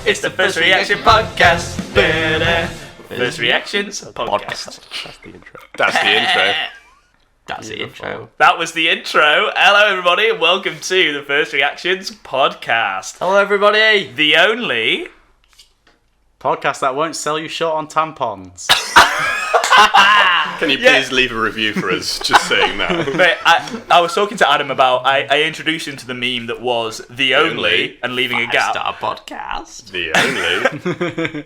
It's the First Reaction Podcast. First Reactions Podcast. That's the intro. That's the intro. That was the intro. Hello, everybody, and welcome to the First Reactions Podcast. Hello, everybody. The only podcast that won't sell you short on tampons. Can you please leave a review for us just saying that? Mate, I was talking to Adam about, I introduced him to the meme that was the only and leaving a gap. Five-star podcast. The only.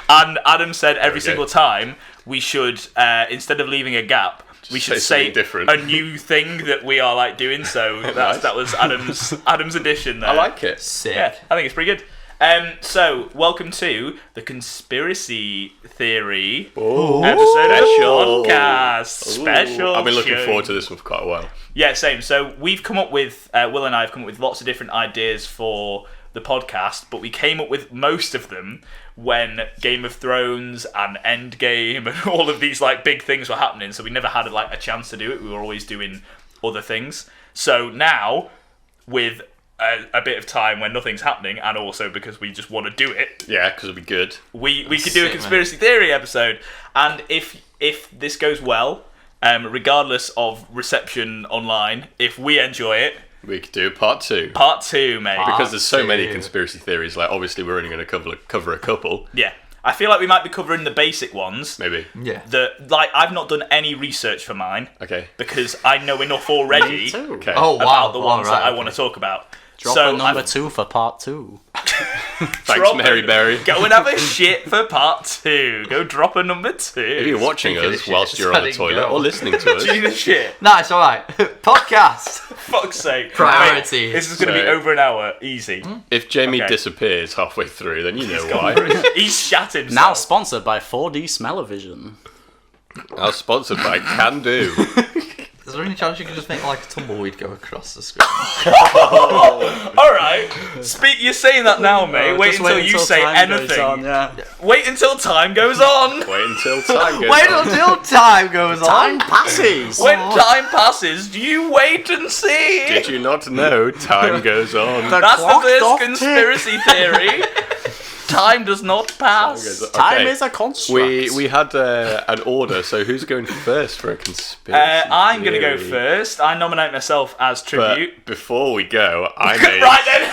And Adam said every single time we should, instead of leaving a gap, we should say different. a new thing that we are like doing. So that was Adam's addition there. I like it. Sick. Yeah, I think it's pretty good. So welcome to the conspiracy theory episode of podcast. Special. I've been looking show. forward to this one for quite a while. Yeah, same. So we've come up with Will and I have come up with lots of different ideas for the podcast, but we came up with most of them when Game of Thrones and Endgame and all of these like big things were happening. So we never had like a chance to do it. We were always doing other things. So now, with a bit of time when nothing's happening, and also because we just want to do it, Yeah, because it'll be good. we could do a conspiracy theory episode. And if this goes well, regardless of reception online, if we enjoy it, We could do part two. part two, mate. Because there's so many conspiracy theories. Like, obviously, we're only going to cover a couple. Yeah. I feel like we might be covering the basic ones. Maybe. Yeah. I've not done any research for mine. Okay. Because I know enough already Okay. Oh, wow. about the ones that I want to talk about. Drop so a number 2 for part 2. Thanks, Mary Berry. Go and have a shit for part 2. Go drop a number 2. If you're watching Speaking of us shit, whilst you're on the letting toilet go. or listening to us, Gina shit. No, it's alright. Podcast. Fuck's sake. Priorities. Mate, this is going to be over an hour. Easy. if Jamie Okay. disappears halfway through, then you know why. He's shat himself. Now sponsored by 4D Smell-O-Vision. I was sponsored by Can Do. Is there any chance you could just make like a tumbleweed go across the screen? Alright. You're saying that now, mate. Wait Just until you say time goes anything. on, yeah. Wait until time goes on. Wait until time goes Wait on. until time goes Time on. passes. When time passes, you wait and see. Did you not know time goes on? That's the clock first doth conspiracy theory. Time does not pass. Okay. Time is a construct. We had an order, so who's going first for a conspiracy I'm going to go theory? first. I nominate myself as tribute. But before we go, I made... Right then.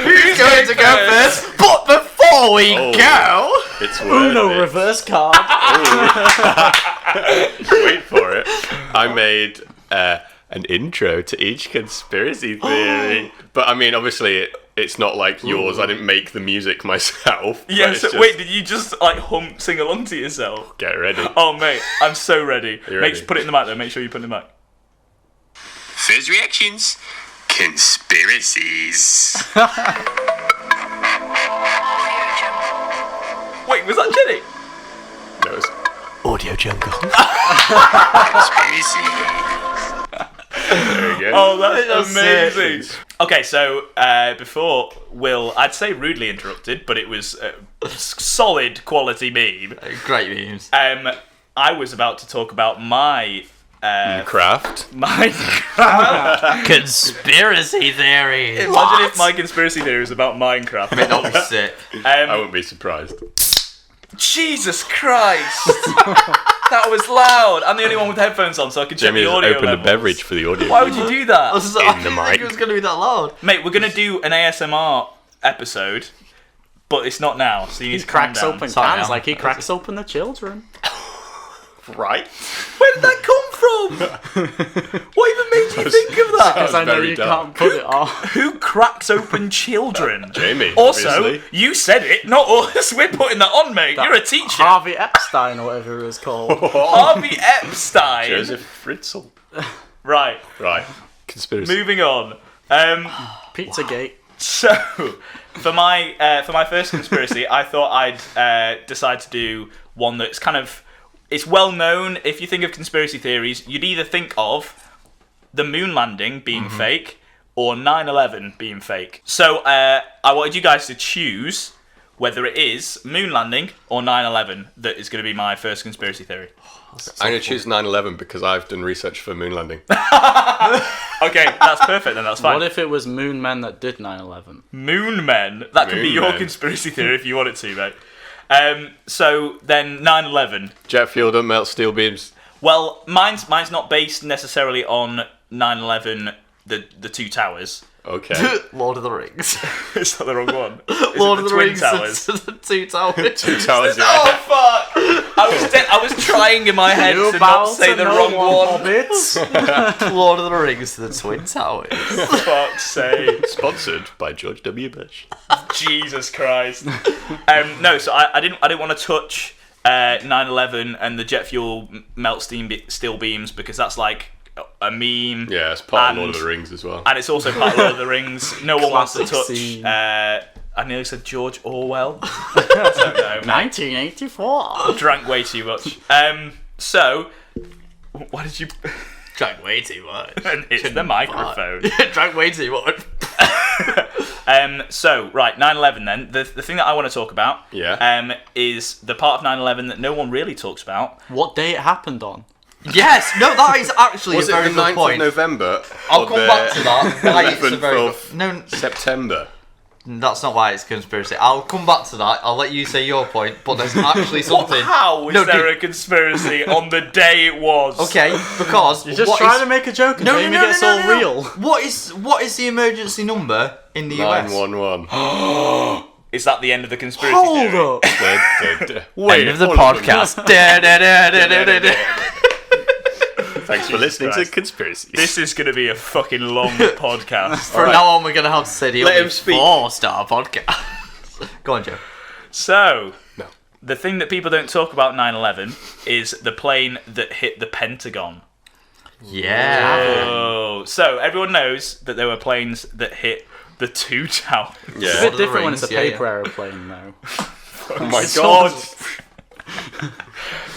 Who's Going to go first, but before we go, It's worth Uno it. reverse card. Wait for it. I made an intro to each conspiracy theory. But I mean, obviously, it's not like yours. I didn't make the music myself. but Yeah, it's so, just- wait, did you just like sing along to yourself? Get ready. Oh, mate, I'm so ready. you ready? Put it in the mic though. Make sure you put it in the mic. First reactions. Conspiracies. Wait, was that Jenny? No, it's Audio jungle. there you go. Oh, that's That's amazing. Okay, so before Will, I'd say rudely interrupted, but it was a solid quality meme. great memes. I was about to talk about my Craft. Conspiracy theory. Imagine if my conspiracy theory was about Minecraft. That'll be sick. I wouldn't be surprised. Jesus Christ! That was loud. I'm the only one with headphones on, so I can check Jamie the has audio opened levels. a beverage for the audience. Why would you do that? I In the didn't mic. think it was going to be that loud. Mate, we're going to do an ASMR episode, but it's not now, so you need He to calm cracks down. open Sorry, cans Al. like he cracks open the children. Right? Where did that come from? What even made you think of that? Because I know very you dark. can't put it on. Who cracks open children? Jamie, Also, obviously. you said it, not us. We're putting that on, mate. You're a teacher. Harvey Epstein or whatever it was called. Harvey Epstein. Joseph Fritzl. Right, Right. Conspiracy. moving on. Pizzagate. So, for my first conspiracy, I thought I'd decide to do one that's kind of... It's well known. If you think of conspiracy theories, you'd either think of the moon landing being fake or 9/11 being fake. So I wanted you guys to choose whether it is moon landing or 9/11 that is going to be my first conspiracy theory. I'm going to choose 9/11 because I've done research for moon landing. Okay, that's perfect then, that's fine. What if it was moon men that did 9/11? Moon men? That could be Moon your men. conspiracy theory if you want it to, mate. So then 9/11. Jet fuel don't melt steel beams. Well, mine's not based necessarily on 9/11, the two towers. Okay. Lord of the Rings. Is that the wrong one? Is Lord it of the Twin Rings. Towers? The two towers. Two towers, yeah. Oh fuck! I was trying in my head to not say the wrong one. Hobbits. Lord of the Rings, the Twin Towers. Fuck's sake! Sponsored by George W. Bush. Jesus Christ! No, so I didn't want to touch 9/11 and the jet fuel melt steel beams because that's like a meme. Yeah, it's part of And- Lord of the Rings as well. And it's also part of Lord of the Rings. No one wants to Classic touch. scene. I nearly said George Orwell. I don't know. 1984. Drank way too much. So, why did you? Drank way too much. And hit the microphone. Drank way too much. So, right, 9/11 then. The thing that I want to talk about is the part of 9/11 that no one really talks about. What day it happened on? Yes, no, that is actually Was a it very the good 9th point. of November? I'll or come the back to that. Why it's a 11th very of no, September? that's not why it's conspiracy. I'll come back to that. I'll let you say your point, but there's actually something. How is No, there dude. a conspiracy on the day it was? Okay, because You're just what trying is- to make a joke and No, Jamie no, no, gets no, all no, no. real. What is the emergency number in the US? 911. Is that the end of the conspiracy Hold theory? up. Wait, End of the all of them. podcast. Da, da, da, da, da, da, da. Thanks for listening Christ. to Conspiracies. This is going to be a fucking long podcast. From now on, we're gonna have to say the Let only him speak. 4-star podcast. Go on, Joe. So, No. the thing that people don't talk about 9/11 is the plane that hit the Pentagon. Yeah. Oh, so everyone knows that there were planes that hit the two towers. It's a Yeah. bit Lord of the different when it's a Rings, yeah, paper aeroplane, though. Oh my god.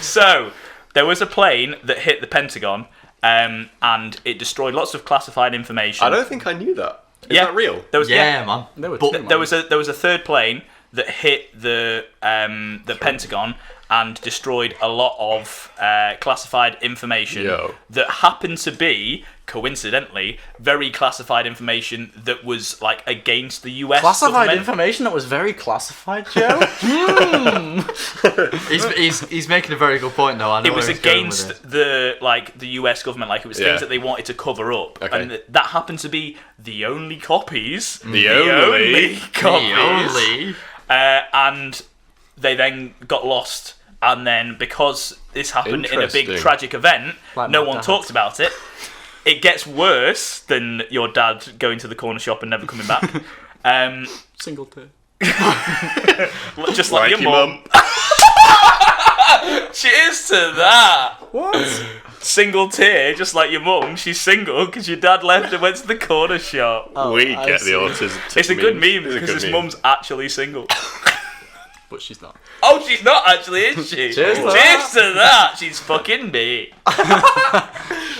So, there was a plane that hit the Pentagon, and it destroyed lots of classified information. I don't think I knew that. Is Yeah. that real? There was Yeah, man. There were But two, there was a third plane that hit the Pentagon and destroyed a lot of classified information Yo. that happened to be, coincidentally, very classified information that was like against the US Classified government. information that was very classified, Joe? he's making a very good point, though. I know It was where he's going with against it. the US government, like it was Yeah. things that they wanted to cover up, Okay. and that happened to be the only copies, The only. copies, The only. and they then got lost. And then because this happened in a big Interesting. tragic event, Like no my one dad. talked about it. It gets worse than your dad going to the corner shop and never coming back. Single two. Just like, Like your your mum. Cheers to that. What? Single tear, just like your mum. She's single because your dad left and went to the corner shop. Oh, We I get see. the autism. It's a good meme It's a because good his meme. mum's actually single. But she's not. Oh, she's not actually, is she? Cheers to Cheers to that. She's fucking me.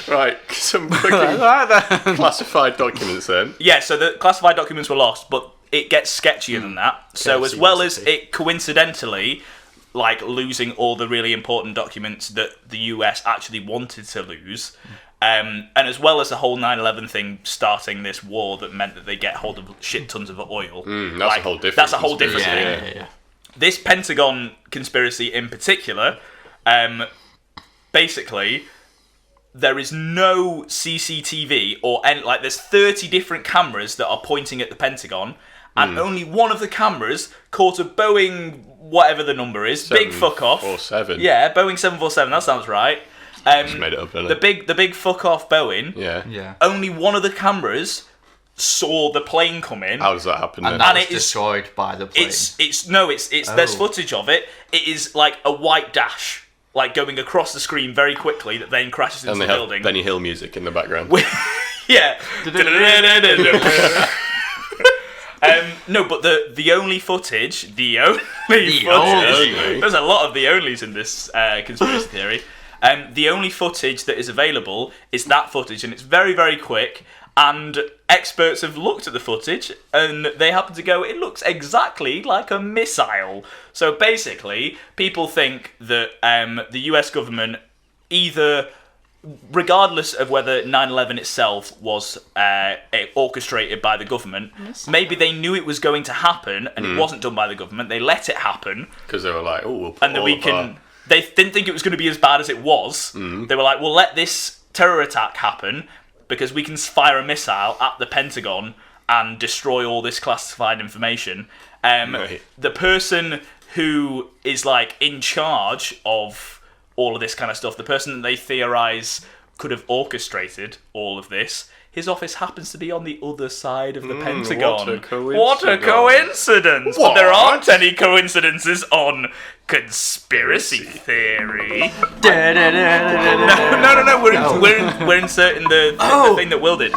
Right, some quick Alright then. classified documents then. Yeah, so the classified documents were lost, but it gets sketchier than that. So Okay, as so well you as see. it coincidentally, like losing all the really important documents that the US actually wanted to lose, and as well as the whole 9/11 thing starting this war that meant that they get hold of shit tons of oil. That's a whole different. That's a whole different conspiracy, thing. Yeah. This Pentagon conspiracy in particular, basically, there is no CCTV or any, like there's 30 different cameras that are pointing at the Pentagon, and only one of the cameras caught a Boeing, whatever the number is, big fuck off. 747. Yeah, Boeing 747. That sounds right. Just made it up, didn't it? The big fuck off Boeing. Yeah. Yeah. Only one of the cameras saw the plane come in. How does that happen then? And that And was it is- destroyed by the plane. It's there's Oh. footage of it. It is like a white dash, like going across the screen very quickly that then crashes into And they the have building. Benny Hill music in the background. Yeah. No, but the only footage, only. there's a lot of the onlys in this conspiracy theory. The only footage that is available is that footage, and it's very, very quick. And experts have looked at the footage, and they happen to go, it looks exactly like a missile. So basically, people think that the US government either, regardless of whether 9/11 itself was orchestrated by the government, maybe they knew it was going to happen and it wasn't done by the government. They let it happen Because they were like, oh, we'll put and that we can. They didn't think it was going to be as bad as it was. They were like, we'll let this terror attack happen because we can fire a missile at the Pentagon and destroy all this classified information. Right. The person who is like in charge of all of this kind of stuff, the person that they theorize could have orchestrated all of this, his office happens to be on the other side of the Pentagon. What a coincidence! But there aren't any coincidences on conspiracy theory. No. We're inserting the thing that Will did.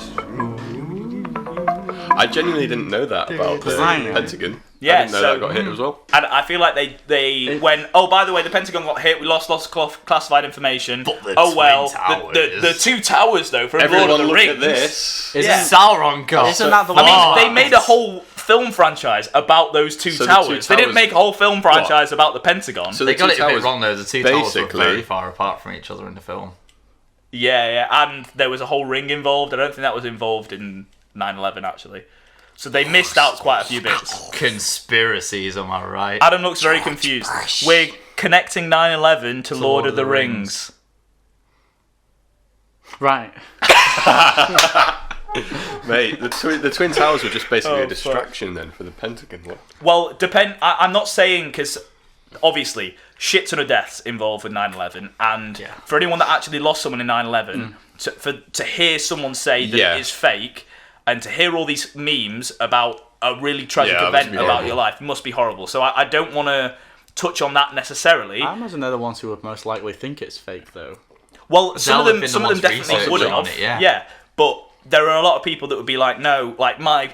I genuinely didn't know that about the Pentagon. Yeah, I didn't know that got hit as well. And I feel like they went, oh, by the way, the Pentagon got hit, we lost lots of classified information. But the the two towers, though, from Everyone Lord of the look Rings. at this. Sauron got. Isn't that the I one? mean, they made a whole film franchise about those two So the towers. two They didn't towers- make a whole film franchise about the Pentagon. So They the got two it a bit towers wrong though. The two towers were basically- very far apart from each other in the film. Yeah, and there was a whole ring involved. I don't think that was involved in 9/11, actually. So they missed out quite a few bits. Conspiracies, am I right? Adam looks very confused. We're connecting 9/11 to Lord of the Rings. Right. Mate, the twin towers were just basically Oh, a distraction then for the Pentagon. What? Well, I'm not saying, because obviously shit ton of deaths involved with 9/11, and for anyone that actually lost someone in 9/11, to hear someone say that Yeah. it is fake, and to hear all these memes about a really tragic Yeah, it must event be about horrible. your life, it must be horrible. So I don't want to touch on that necessarily. I imagine they're the ones who would most likely think it's fake, though. Well, some of have them been the ones definitely would researching on have. it, yeah. But there are a lot of people that would be like, no, like my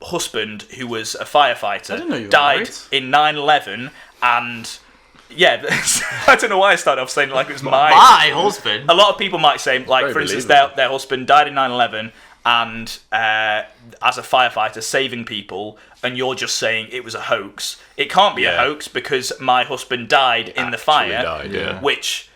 husband, who was a firefighter, didn't know you were died married. in 9/11, and yeah, I don't know why I started off saying it like it was my husband. A lot of people might say, like, Very for instance, believable. their husband died in 9/11, and as a firefighter saving people, and you're just saying it was a hoax. It can't be a Yeah. hoax because my husband died in the fire, Died, yeah. which,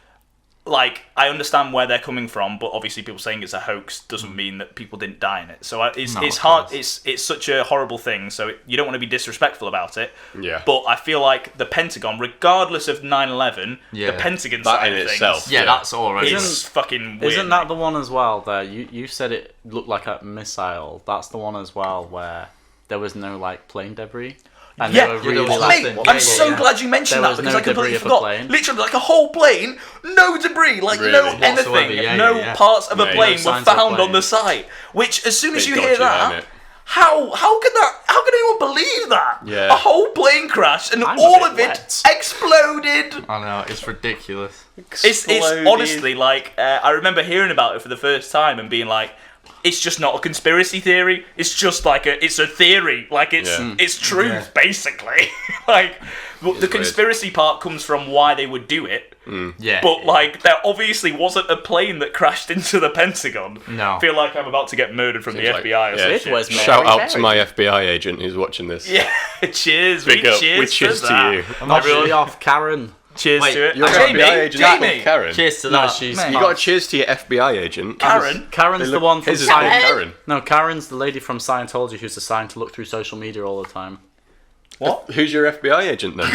like, I understand where they're coming from, but obviously people saying it's a hoax doesn't mean that people didn't die in it. So it's of hard. course. It's such a horrible thing. So you don't want to be disrespectful about it. Yeah. But I feel like the Pentagon, regardless of 9/11, Yeah. the Pentagon That side in of things, itself. Yeah, Yeah. that's already. is fucking weird. Isn't that the one as well there? You said it looked like a missile. That's the one as well where there was no, like, plane debris. And Yeah, they were there really, was like, mate, Yeah, I'm so yeah. glad you mentioned There that was because no I completely debris of a forgot. plane. Literally, like a whole plane, no debris, like no Really? anything, Whatsoever, yeah, no yeah. parts of a Mate. plane No were signs of found on the planes. site. Which, as soon as Bit you hear dodgy, that, innit? how can anyone believe that? Yeah. A whole plane crashed and I'm a all bit of it wet. exploded. I know, it's ridiculous. It's honestly like I remember hearing about it for the first time and being like, it's just not a conspiracy theory. It's just like it's a theory. Like it's truth basically. Like the conspiracy part comes from why they would do it. Yeah. But like there obviously wasn't a plane that crashed into the Pentagon. No. I feel like I'm about to get murdered from Seems the like- FBI or yeah. some It shit. was Shout Mary out to my Berry. FBI agent who's watching this. Yeah, cheers. Big we up. cheers, We cheers for to that. you. I'm actually Everyone, off Karen. cheers Wait, to it. Your Jamie, FBI agent Jamie, called Karen. Cheers to No, that. she's Mate. You got a cheers to your FBI agent. Karen. Karen's the one from His is called Scientology. Karen. No, Karen's the lady from Scientology who's assigned to look through social media all the time. What? Who's your FBI agent then?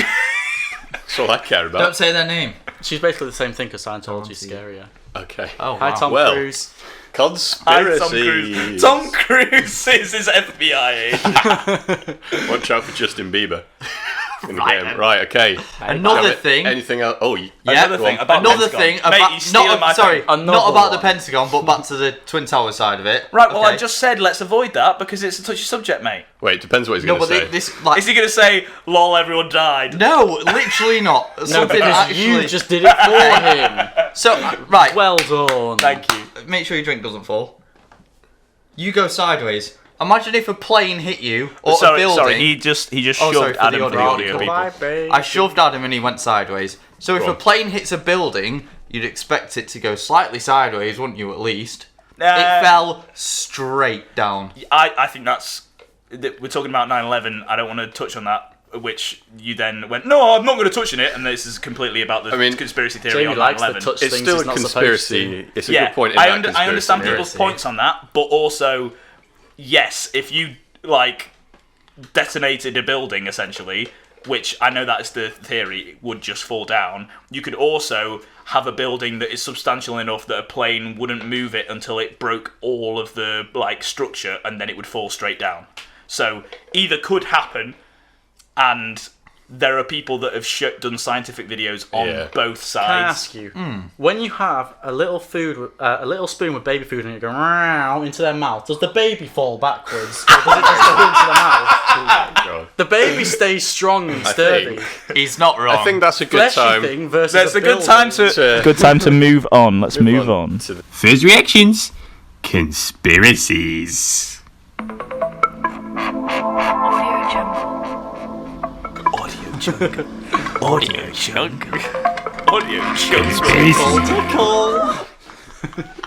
That's all I care about. Don't say their name. She's basically the same thing because Scientology's see. scarier. Okay. Oh, Hi, wow. Tom Well. Cruise. Hi, Tom Conspiracy. Cruise. Tom Cruise is his FBI agent. Watch out for Justin Bieber. Right. Right, okay. Another thing. Anything else? Oh, Yeah, Another thing about another Pentagon. thing Mate, about you're stealing my sorry, thing. Another not about the one. Pentagon, but back to the Twin Tower side of it. Right, well, Okay. I just said let's avoid that because it's a touchy subject, mate. Wait, depends what he's no, going to but say. this like Is he going to say, lol, everyone died? no, literally not. No, Something because actually. you just did it for him. So right, Well done. Thank you. make sure your drink doesn't fall. You go sideways. Imagine if a plane hit you or a building. Sorry, he just Oh, sorry, shoved for the Adam for the audio audio people. people. Bye, babe. I shoved Adam and he went sideways. So if Go a on. plane hits a building, you'd expect it to go slightly sideways, wouldn't you, at least? It fell straight down. I think we're talking about 9/11. I don't want to touch on that. Which you then went, no, I'm not going to touch on it, and this is completely about the conspiracy theory Jamie on likes 9/11. to touch It's things still he's a not conspiracy. It's a Yeah, good point in I that I understand conspiracy. people's points on that, but also, yes, if you like detonated a building essentially, which I know that is the theory, it would just fall down. You could also have a building that is substantial enough that a plane wouldn't move it until it broke all of the like structure, and then it would fall straight down. So either could happen, and there are people that have done scientific videos on both sides. Can I ask you, when you have a little spoon with baby food and you go "Meow" into their mouth, does the baby fall backwards, or does it just go into the mouth? Oh my God. The baby stays strong and sturdy. He's not wrong. I think that's a good Fleshy time. thing versus That's a good time to Good time to move on. Let's move on. to the First reactions, conspiracies. Audio chunk.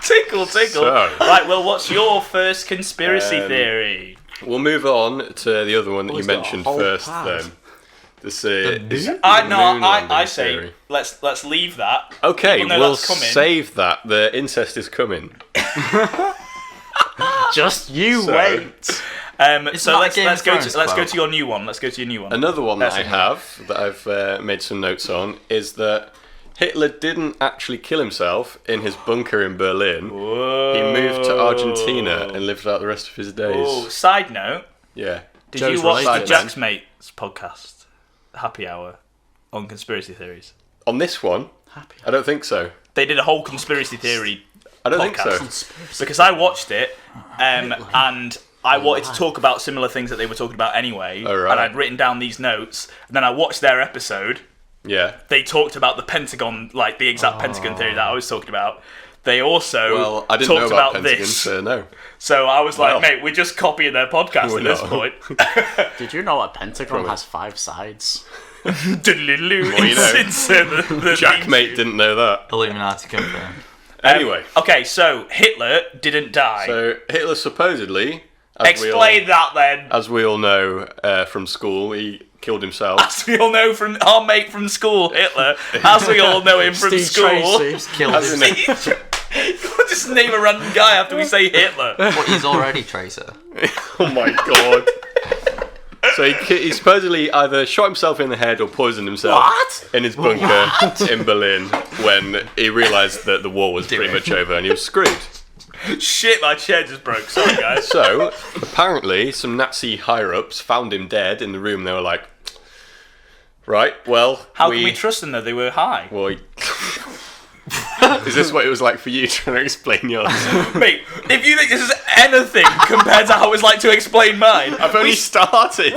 Tickle. So- Right, well, what's your first conspiracy theory? We'll move on to the other one that you he's got a mentioned whole first. pad. Then this is I the moon landing say theory. let's leave that. Okay, People know we'll that's coming. save that. The incest is coming. Just you So- wait. So not let's a Game of go Thrones to quote. your new one. Let's go to your new one. Another one that I That's it. have that I've made some notes on is that Hitler didn't actually kill himself in his bunker in Berlin. Whoa. He moved to Argentina and lived out the rest of his days. Oh, side note, Yeah. did Joe's you watch related, the Jack's Mates podcast, Happy Hour, on conspiracy theories? On this one, Happy. I don't think so. They did a whole conspiracy theory I don't think podcast. so. Because I watched it, and I wanted to talk about similar things that they were talking about anyway, Oh, right. and I'd written down these notes, and then I watched their episode. Yeah. They talked about the Pentagon, like the exact Pentagon theory that I was talking about. They also Well, I didn't know talked about about Pentagon, this. so no. So I was like, Well. mate, we're just copying their podcast We're at this not. point. Did you know a Pentagon Probably. has 5 sides? Doodle-oo, Well, you know, insert the Jack theme. mate didn't know that. Illuminati confirmed. Anyway, Okay, so Hitler didn't die. so Hitler supposedly, Explain that then. as we all know from school, he killed himself. As we all know from our mate from school, Hitler. As we all know him from Steve school. Tracy. Killed As him. in- Just name a random guy after we say Hitler. But he's already Tracer. Oh my God. So he supposedly either shot himself in the head or poisoned himself What? in his bunker in Berlin when he realised that the war was pretty much over and he was screwed. Shit, my chair just broke. Sorry, guys. So apparently some Nazi higher-ups found him dead in the room. They were like, right, well, How can we trust them though? They were high. Well, is this what it was like for you trying to explain yours? Mate, if you think this is anything compared to how it was like to explain mine, I've only started.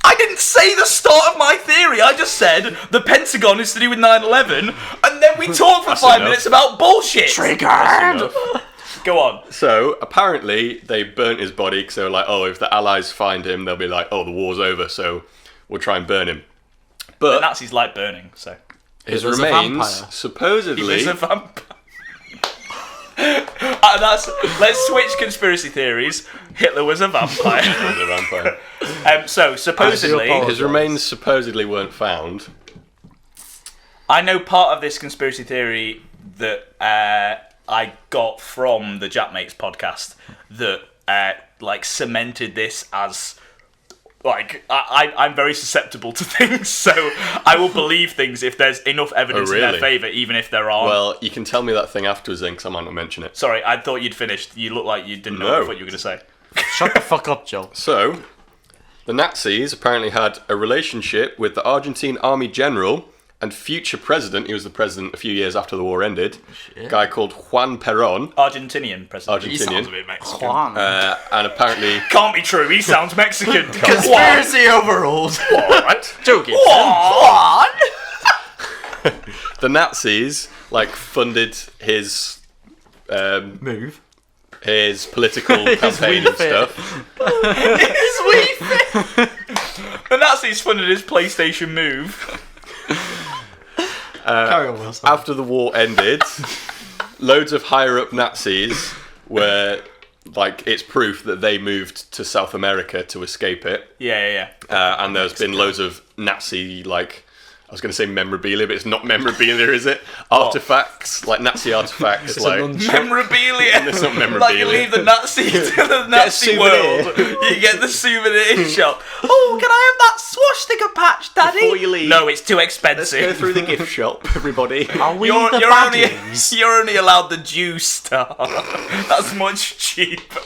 I didn't say the start of my theory. I just said the Pentagon is to do with 9/11, and then we talked for That's 5 enough. minutes about bullshit. That's enough. Go on. So apparently they burnt his body because they were like, oh, if the Allies find him, they'll be like, oh, the war's over, so we'll try and burn him. The But Nazis like burning, so his He was a remains vampire. supposedly. he's a vampire. Let's switch conspiracy theories. Hitler was a vampire. He's a vampire. So supposedly, apologise. His remains supposedly weren't found. I know part of this conspiracy theory that I got from the Jack Mates podcast that like cemented this as like I'm very susceptible to things, so I will believe things if there's enough evidence in their really? favour, even if there aren't. Well, you can tell me that thing afterwards then, because I might not mention it. Sorry, I thought you'd finished. You look like you didn't know No. what you were going to say. Shut the fuck up, Joe. So, the Nazis apparently had a relationship with the Argentine army general and future president. He was the president a few years after the war ended. A guy called Juan Perón. Argentinian president. He Argentinian. sounds a bit Mexican. Juan. And apparently, Can't be true. He sounds Mexican. Conspiracy overruled. alright, Joe Gibson. Juan. the Nazis like funded his Move. his political campaign wee and fit. stuff. His wee fit. The Nazis funded his PlayStation move. Carry on, Wilson. After the war ended, loads of higher up Nazis where, like, it's proof that they moved to South America to escape it. Yeah. And there's been loads of Nazi, like, I was going to say memorabilia, but it's not memorabilia, is it? Artifacts, like Nazi artifacts, like Memorabilia. It's not memorabilia. Like you leave the Nazi to the Nazi world, you get the souvenir shop. Oh, can I have that swastika patch, Daddy? Before you leave, No, it's too let's expensive. go through the gift shop, everybody. Are we You're, the you're only baddies? you're only allowed the Jew star. That's much cheaper.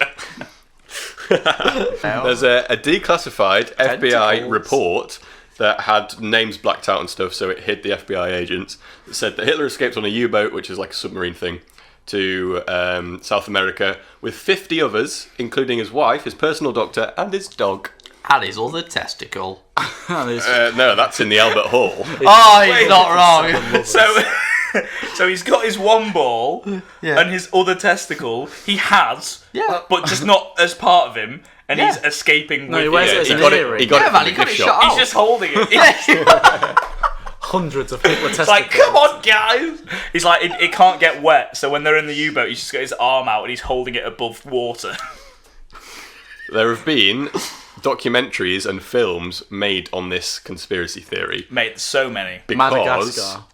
There's a declassified FBI Tentacles. report that had names blacked out and stuff, so it hid the FBI agents. It said that Hitler escaped on a U-boat, which is like a submarine thing, to South America with 50 others, including his wife, his personal doctor, and his dog. And his other testicle. No, that's in the Albert Hall. Oh, he's not wrong. So he's got his one ball and his other testicle. He has, but just not as part of him. And he's escaping No, he with wears it. it as he an got earring. it. He got Yeah, it man, from he the got gift it shop. shot He's out. just holding it. Hundreds of Hitler testicles. It's like, come on, guys! He's like, it can't get wet, so when they're in the U-boat, he's just got his arm out and he's holding it above water. There have been documentaries and films made on this conspiracy theory Mate, so many. because Madagascar.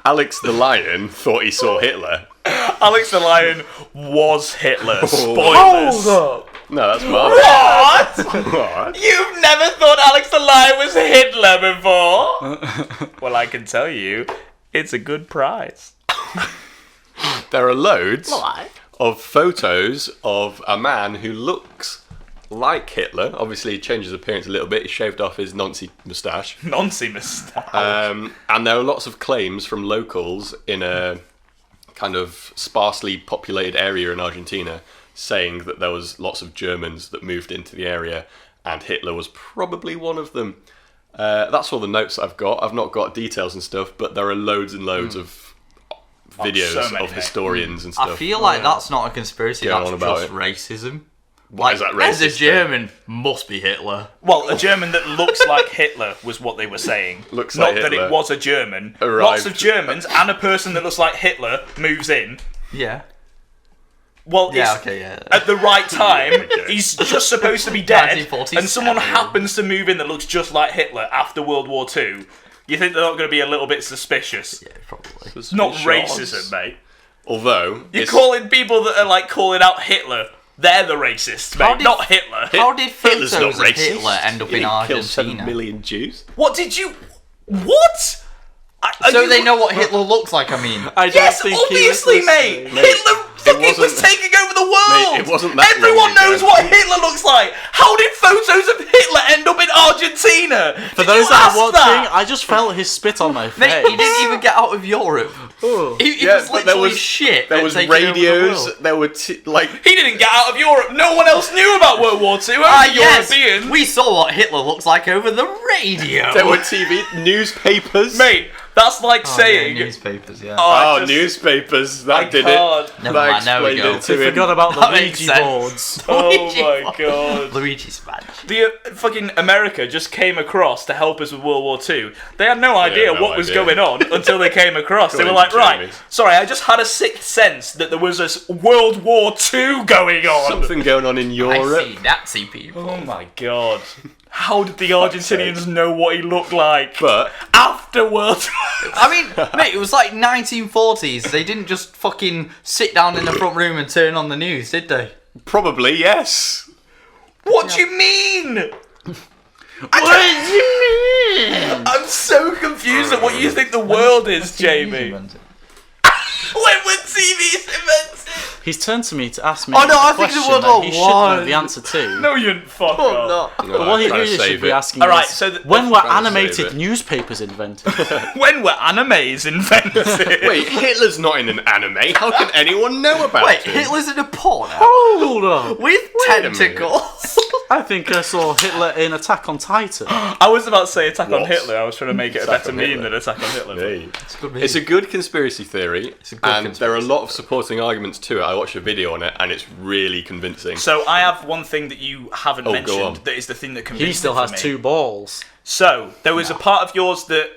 Alex the Lion thought he saw Hitler. Alex the Lion was Hitler. Oh. Spoilers. up! No, that's Marvel. What? What? You've never thought Alex the Lion was Hitler before? Well, I can tell you, it's a good prize. There are loads of photos of a man who looks like Hitler. Obviously, he changed his appearance a little bit. He shaved off his Nazi moustache. Nazi moustache. And there are lots of claims from locals in a kind of sparsely populated area in Argentina saying that there was lots of Germans that moved into the area and Hitler was probably one of them. That's all the notes I've got. I've not got details and stuff, but there are loads and loads of videos so many, of mate. historians and stuff. I feel like that's not a conspiracy, Going that's on about just it. racism. Why is that As a racist, German, must be Hitler. Well, a German that looks like Hitler was what they were saying. Looks Not like that Hitler. it was a German. Arrived. Lots of Germans and a person that looks like Hitler moves in. Yeah. Well, Yeah, it's okay, yeah. at the right time. Okay. He's just supposed to be dead, 1947. and someone happens to move in that looks just like Hitler after World War II. You think they're not going to be a little bit suspicious? Yeah, probably. It's not Suspicious. racism, mate. Although You're it's- calling people that are like calling out Hitler. They're the racists, How mate, did- not Hitler. How did Hitler's photos not of racist. Hitler end up He in didn't kill 7 Argentina? million Jews. What did you? What? Are So you- they know what Hitler looks like, I mean. I don't Yes, think he was obviously, mate. listening. Hitler fucking was wasn't- taking over the world. Mate, it wasn't that Everyone long ago. knows what Hitler looks like. How did photos of Hitler end up in Argentina? For Did those you that ask are watching, that? I just felt his spit on my face. Mate, he didn't even get out of Europe. Ooh. He Yeah, was but there literally was- shit. There at was taking over the radios. world. There were like He didn't get out of Europe. No one else knew about World War II. Only Yes, Europeans. we saw what Hitler looks like over the radio. there were TV newspapers. Mate, that's like saying. newspapers, yeah. Oh, just- newspapers. I That did can't. it. Never That mind, there we explained go. it to We him. forgot about the That makes Ouija sense. boards. Oh Luigi my Mansion. god. Luigi's Mansion. The fucking America just came across to help us with World War II. They had no idea no what was idea. going on until they came across. They were Going like, to right, Germany. sorry, I just had a sixth sense that there was this World War II going on. Something going on in I Europe. see Nazi people. Oh my god. How did the Argentinians know what he looked like But after World I mean, mate, it was like 1940s. They didn't just fucking sit down in the front room and turn on the news, did they? probably yes. What do you mean? What do you mean? I'm so confused at what you think the world is, Jamie. When were TVs invented? He's turned to me to ask me Oh, no, a I think the question World that War he should know One. the answer to. No, you didn't fuck off. No, But what he I'm trying to really save should be it. asking Alright, is, so when were trying to save animated it. newspapers invented? When were animes invented? Wait, Hitler's not in an anime. How can anyone know about Wait, him? Hitler's in a porno Hold up. with Wait a minute. tentacles. I think I saw Hitler in Attack on Titan. I was about to say Attack on What? Hitler. I was trying to make it a Attack better on meme Hitler. than Attack on Hitler. Hey. good It's a good conspiracy theory, a good and there are a conspiracy lot of supporting arguments to it. I watched a video on it, and it's really convincing. So I have one thing that you haven't Oh, go mentioned on. that is the thing that convinced He still it for has me. 2 balls. So there was a part of yours that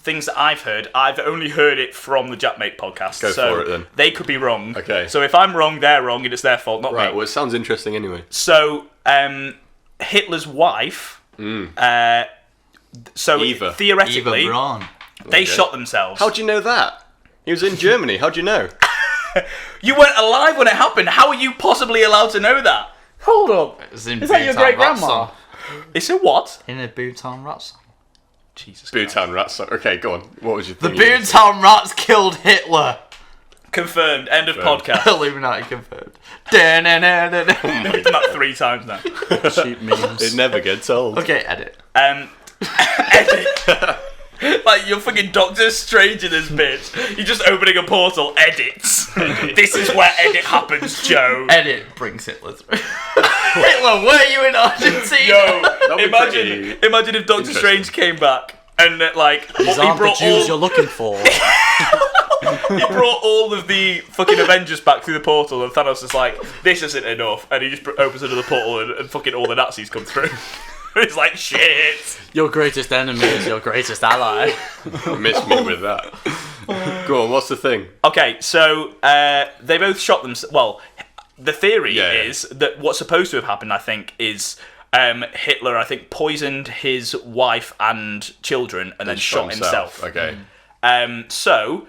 things that I've heard, I've only heard it from the Jackmate podcast. Go so for it, then. They could be wrong. Okay. So if I'm wrong, they're wrong, and it's their fault, not Right, me. well, it sounds interesting anyway. So Hitler's wife. So Eva. theoretically, Eva Braun. they Okay. shot themselves. How'd you know that? He was in Germany. How'd you know? You weren't alive when it happened. How are you possibly allowed to know that? Hold up. It was in Is that your Bhutan great Rat grandma? Song. It's a what? In a Bhutan rat song. Jesus Christ. Bhutan rats. Okay, go on. What was your The thing? you were gonna say? Bhutan rats killed Hitler. Confirmed. End of Confirmed. podcast. Illuminati confirmed. Da-na-na-na-na. We've done that 3 times now. Cheap memes. It never gets old. Okay, edit. Edit. Like, you're fucking Doctor Strange in this bitch. You're just opening a portal. Edits. This is where edit happens, Joe. Edit brings Hitler through. Hitler, were you in Argentina? Yo, be imagine if Doctor interesting. Strange came back and like These he aren't the brought Jews all you're looking for. he brought all of the fucking Avengers back through the portal, and Thanos is like, "This isn't enough," and he just opens another portal, and fucking all the Nazis come through. It's like shit. Your greatest enemy is your greatest ally. Miss me with that. Go on, what's the thing? Okay, so they both shot themselves. Well, the theory Yeah, yeah. is that what's supposed to have happened, I think, is Hitler, I think, poisoned his wife and children and then shot himself. Okay. So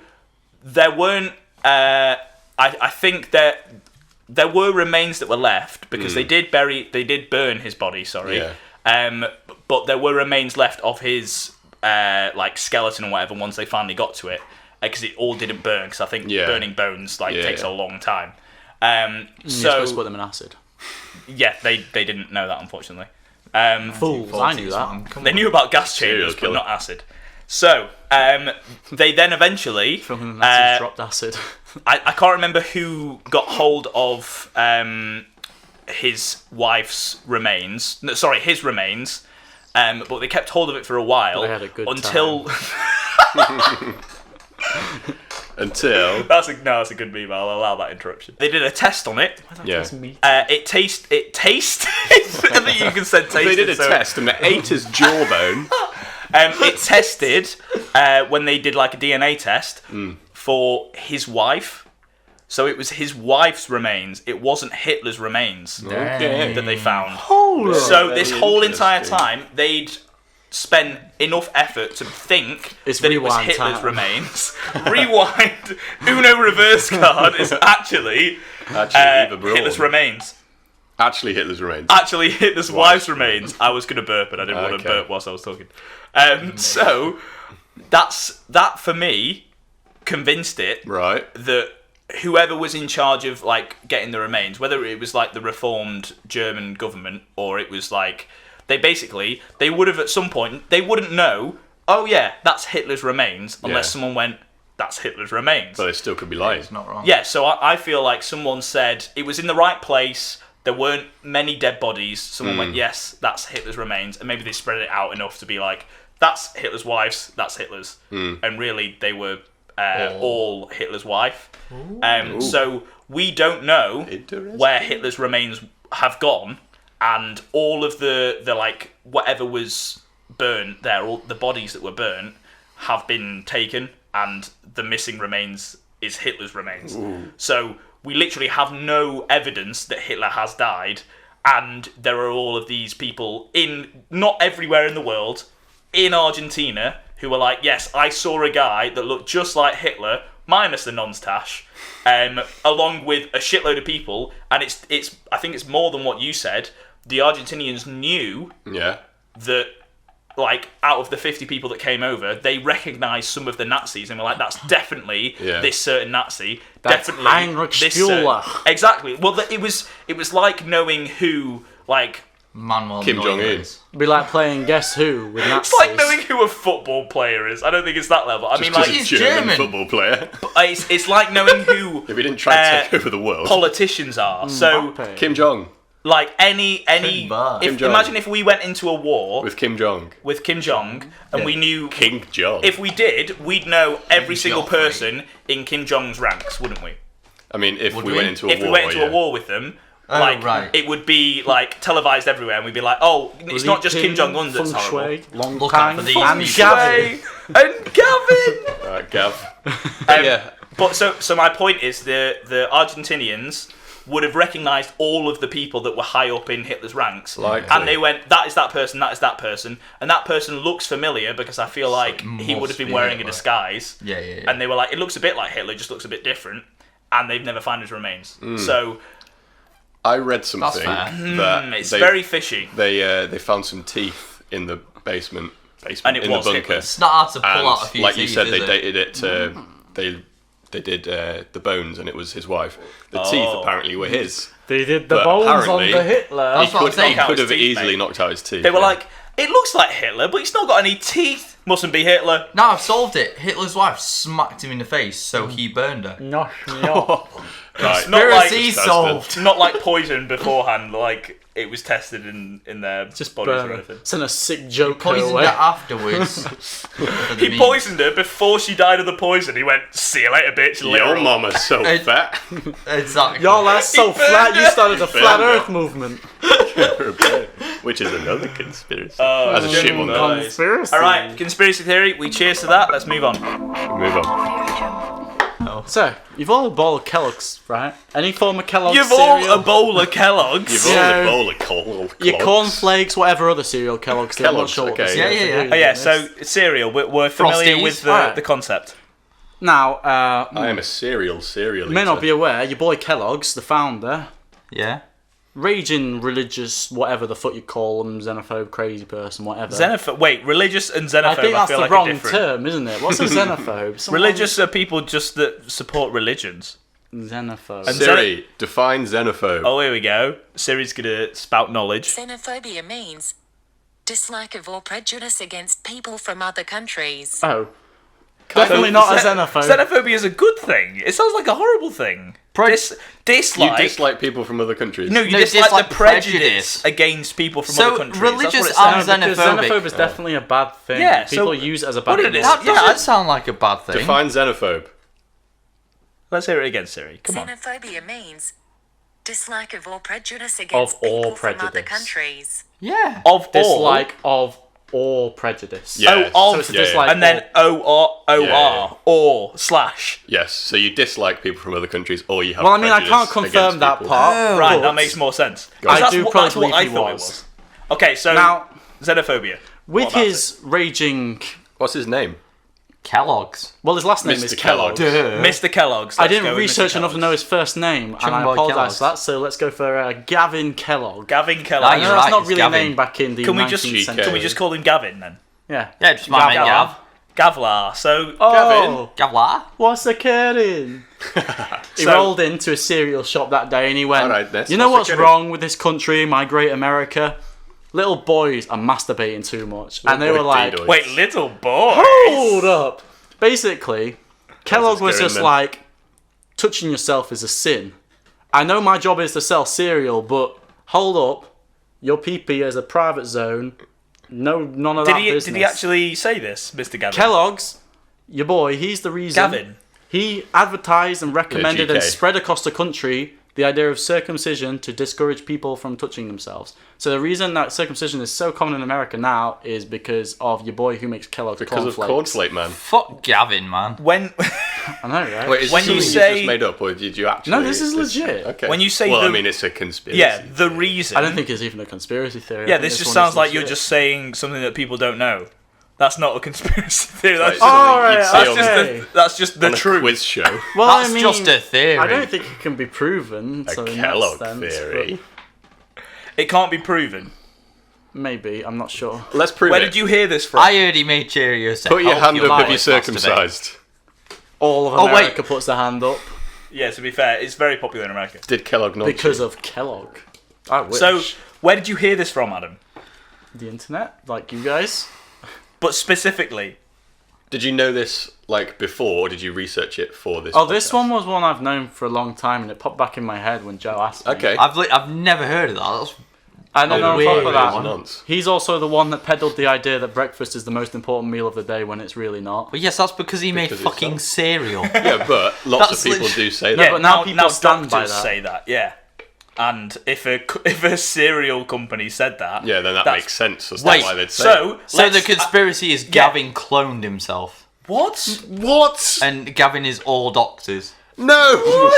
there weren't. I think there were remains that were left because they did burn his body. Sorry. Yeah. But there were remains left of his like skeleton or whatever once they finally got to it because it all didn't burn because I think Yeah. burning bones takes Yeah. a long time. You're supposed to put So them in acid. yeah, they didn't know that unfortunately. Fools, I knew that. They knew about gas Serial chambers but killer. not acid. So they then eventually From the Nazis uh, dropped acid. I can't remember who got hold of his wife's remains. No, sorry, his remains. But they kept hold of it for a while They had a good until Until. that's a good meme. I'll allow that interruption. They did a test on it. Yeah. It tasted. I think you can say tasted. They did a so- test and they ate his jawbone. It tested when they did like a DNA test for his wife. So it was his wife's remains. It wasn't Hitler's remains Okay. that they found. Holy. So Very this whole entire interesting. time, they'd spent enough effort to think It's that it was rewind Hitler's time. remains. Rewind. Uno reverse card is actually Actually, Eva Braun. Hitler's remains. Actually, Hitler's remains. Actually, Hitler's wife's remains. I was going to burp, and I didn't want to Okay. burp whilst I was talking. So that for me convinced it Right. that whoever was in charge of like getting the remains, whether it was like the reformed German government or it was like they would have at some point they wouldn't know. Oh yeah, that's Hitler's remains unless Yeah. someone went, that's Hitler's remains. But they still could be lying. It's not wrong. Yeah, so I feel like someone said it was in the right place. There weren't many dead bodies. Someone went, yes, that's Hitler's remains, and maybe they spread it out enough to be like, that's Hitler's wife's, that's Hitler's, and really they were all Hitler's wife. So we don't know Interesting. where Hitler's remains have gone, and all of the like whatever was burnt there, all the bodies that were burnt have been taken, and the missing remains is Hitler's remains. So we literally have no evidence that Hitler has died, and there are all of these people not everywhere in the world, in Argentina, who are like, yes, I saw a guy that looked just like Hitler, minus the non-stash, along with a shitload of people, and it's I think it's more than what you said. The Argentinians knew Yeah. that, like, out of the 50 people that came over, they recognised some of the Nazis and were like, that's definitely Yeah. this certain Nazi. That's definitely Heinrich this Spüler. Exactly. Well, it was like knowing who, like, Manuel Kim Neuer Jong-un. is. Be like playing Guess Who with Nazis. it's like knowing who a football player is. I don't think it's that level. I mean, Just 'cause like, he's he's German German. football player. it's like knowing who If he didn't try to take over the world. politicians are. So, Mbappe. Kim Jong. like, any Kimba. Kim Jong. imagine if we went into a war With Kim Jong. with Kim Jong and we knew King Jong. if we did, we'd know every single Joffrey. person in Kim Jong's ranks, wouldn't we? I mean, if Would we we? went into a If war. we went into yeah. a war with them, Oh, like right. it would be like televised everywhere, and we'd be like, "Oh, it's not just Kim Jong Un that's Feng horrible." Shui, long Look time, out for these and people. Javi. And Gavin. Alright, Gav. Yeah. But so my point is the Argentinians would have recognised all of the people that were high up in Hitler's ranks, Likely. and they went, "That is that person. That is that person," and that person looks familiar because I feel like he would have been wearing a disguise. Yeah. And they were like, "It looks a bit like Hitler, just looks a bit different," and they've never found his remains. So I read something fair. that it's very fishy. they found some teeth in the basement And it in was the bunker. Hitler's. It's not hard to pull out a And few like you teeth, said, is they it? dated it to they did the bones, and it was his wife. The teeth apparently were his. They did the But bones on apparently- the Hitler. That's what I'm saying. He Knock out could his have teeth, easily mate. knocked out his teeth. They were yeah. like, "It looks like Hitler, but he's not got any teeth. Mustn't be Hitler." No, I've solved it. Hitler's wife smacked him in the face, so he burned her. Nosh me off. right. Not like Conspiracy That's solved. not like poison beforehand, like it was tested in their Just bodies or burn her. anything. Send a sick joke Poisoned away. her afterwards. for the He meme. poisoned her before she died of the poison. He went, "See you later, bitch." Your literal. mama's so It- fat. Exactly. Y'all, that's so He burned flat. You her. started a flat Burned her. Earth movement. Which is another conspiracy. Oh, As a shit one, though. nice. Conspiracy. All right, conspiracy theory. We cheers to that. Let's move on. Move on. So, you've all a bowl of Kellogg's, right? Any form of Kellogg's You've cereal. all a bowl of Kellogg's. You've Yeah. all a bowl of coal. Your cornflakes, whatever other cereal Kellogg's do. I'm not Kellogg's, sure what the okay. cereals Yeah, yeah, are yeah. Oh yeah, doing. so cereal. We're familiar Frosties. with Alright. the concept. Now, I am a cereal you may not be aware, your boy Kellogg's, the founder, Yeah. raging religious, whatever the fuck you call them, xenophobe, crazy person, whatever. Xenophobe. Wait, religious and xenophobe. I think that's feel the like wrong are different. term, isn't it? What's a xenophobe? Someone- Religious are people just that support religions. Xenophobe. And Siri, define xenophobe. Oh, here we go. Siri's gonna spout knowledge. Xenophobia means dislike of or prejudice against people from other countries. Oh. Definitely not a xenophobe. Xenophobia is a good thing. It sounds like a horrible thing. You Dislike. dislike people from other countries. No, you No, dislike dislike the prejudice prejudice. against people from So, other countries. religious That's what it and says. No, because xenophobic. xenophobe is definitely a bad thing. Yeah, so People use it as a bad what it thing. is- That Yeah. doesn't sound like a bad thing. Define xenophobe. Let's hear it again, Siri. Come on. Xenophobia means dislike of or prejudice against or people from other prejudice. countries. Yeah. Of all. Dislike of or prejudice. Yeah. Oh, So of. it's a dislike And then O-R, Yeah. or, slash. Yes, so you dislike people from other countries, or you have. Well, I mean, I can't prejudice confirm against that people. part. Right, but that makes more sense. I 'Cause that's do what, probably that's what I believe he thought it was. was. Okay, so Now, xenophobia. with What about his raging... What's his name? Kellogg's. Well, his last name Mr. is Kellogg. Kellogg. Mr. Kellogg's. I Let's go didn't with research Mr. enough to know his first name, and Chunk I boy apologise Kellogg's. for that, so let's go for Gavin Kellogg. Gavin Ah, Kellogg. you're No, right, that's not it's really Gavin. a name back in the Can we 19th just century. can we just call him Gavin then? Yeah. Yeah, just my mate Gav. Gavlar. So Oh, Gavlar? what's occurring? He So- rolled into a cereal shop that day and he went, Alright, that's you know what's what's occurring." wrong with this country, my great America? Little boys are masturbating too much. And they boy were like, Didoy. wait, little boy. hold up. Basically, Kellogg was going just then? like, touching yourself is a sin. I know my job is to sell cereal, but hold up, your pee-pee is a private zone. No, none of Did that he business. did he actually say this, Mr. Gavin? Kellogg's, your boy, he's the reason. Gavin. He advertised and recommended and GK. spread across the country the idea of circumcision to discourage people from touching themselves. So the reason that circumcision is so common in America now is because of your boy who makes Kellogg's Because of cornflakes. Cornflake Man. Fuck Gavin, man. When I know, right? Wait, is When this you something say- you just made up, or did you actually? No, this is legit. Okay. When you say well, the- I mean, it's a conspiracy. yeah, the reason. I don't think it's even a conspiracy theory. I Yeah, think this just one sounds is like you're legit. just saying something that people don't know. That's not a conspiracy theory. That's Like, just, Oh, something right, you'd see on- okay. that's just the on a truth. quiz show. Well, That's I mean, just a theory. I don't think it can be proven. A so in Kellogg that sense, theory. It can't be proven. but maybe, I'm not sure. Let's prove Where it. did you hear this from? I heard he made Cheerios. to Put your help hand up life if you're masturbate. circumcised. All of Oh, wait. America puts their hand up Yeah, to be fair, it's very popular in America. Did Kellogg not? because of Kellogg. I wish. So, where did you hear this from, Adam? The internet, like you guys. But specifically, Did you know this like before, or did you research it for this? Oh, this podcast? one was one I've known for a long time, and it popped back in my head when Joe asked me. Okay. I've never heard of that. That's And then Oh, on weird top of that, resonance. he's also the one that peddled the idea that breakfast is the most important meal of the day when it's really not. But yes, that's because he made Because it's fucking so- cereal. Yeah, but lots That's of people literally- do say yeah, that. but now people stand by doctors that. say that. Yeah, And if a cereal company said that, Yeah, then that that's- makes sense. That's Wait, why they'd say So, So let's- the conspiracy is Gavin cloned himself, what? What? and Gavin is all doctors. No!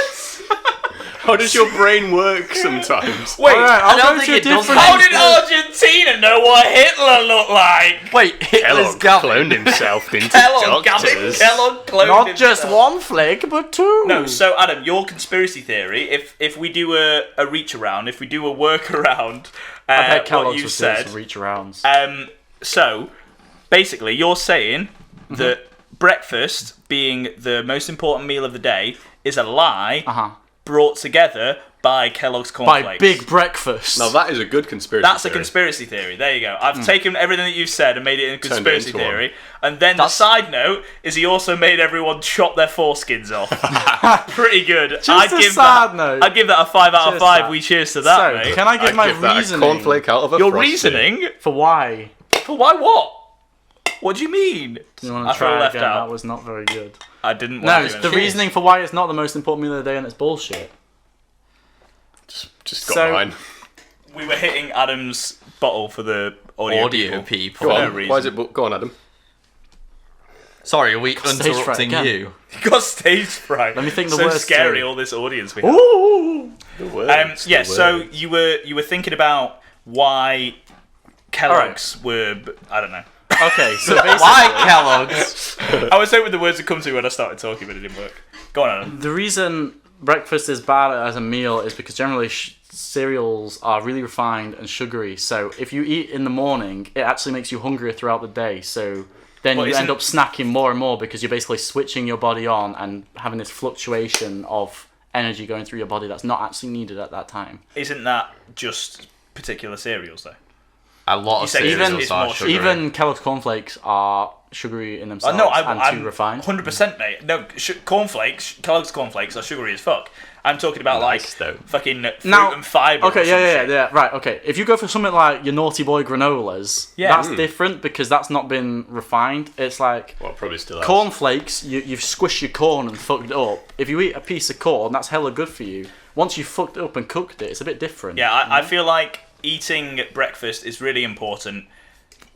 How does your brain work sometimes? Wait, Alright, I I'll don't go think to a it does different... how did Argentina know what Hitler looked like? Wait, Hitler's Kellogg Gavin. cloned himself into Kellogg, Gavin doctors. Kellogg cloned Not just himself. one flick, but two. No, so Adam, your conspiracy theory, if we do a reach around, if we do a workaround, I bet what Kellogg's you was doing said, some reach arounds. so basically you're saying Mm-hmm. that breakfast being the most important meal of the day is a lie brought together by Kellogg's cornflakes. By Big Breakfast. Now that is a good conspiracy That's a theory. conspiracy theory. There you go. I've Hmm. taken everything that you've said and made it into a Turned it conspiracy into one. theory. And then the side note is he also made everyone chop their foreskins off. Pretty good. Just a side note. I'd give that a 5 out of Just 5. that. We cheers to that, So, mate. can I give I'd my give that reasoning a cornflake out of a Your Frosty. reasoning? for why? For why what? What do you mean? You want I to feel try left again? out. That was not very good. I didn't No, want to it's do the anything. reasoning for why it's not the most important meal of the day and it's bullshit. Just got So- mine. We were hitting Adam's bottle for the audio, Audio people. Go no on. reason. Why is it? Go on, Adam. Sorry, are we Stage fright interrupting again. you? You got stage fright. Let me think the so words scary, through. all this audience we have. Ooh! The words, Yeah, the so words. you were thinking about why Kellogg's were, I don't know. Okay, so basically, Why Kellogg's? I was hoping the words would come to me when I started talking, but it didn't work. Go on, Adam. the reason breakfast is bad as a meal is because generally cereals are really refined and sugary. So if you eat in the morning, it actually makes you hungrier throughout the day. So then Well, you end isn't- up snacking more and more because you're basically switching your body on and having this fluctuation of energy going through your body that's not actually needed at that time. Isn't that just particular cereals, though? A lot of said cereals it's are more sugary. Even Kellogg's cornflakes are sugary in themselves No, and I'm too refined. 100%, mate. No, cornflakes, Kellogg's cornflakes are sugary as fuck. I'm talking about Nice, like though. fucking fruit Now- and fibre. Okay, yeah, right, okay. If you go for something like your Naughty Boy granolas, Yeah. that's different because that's not been refined. It's like Well, probably still has. cornflakes, you've squished your corn and fucked it up. If you eat a piece of corn, that's hella good for you. Once you've fucked it up and cooked it, it's a bit different. Yeah, I feel like eating breakfast is really important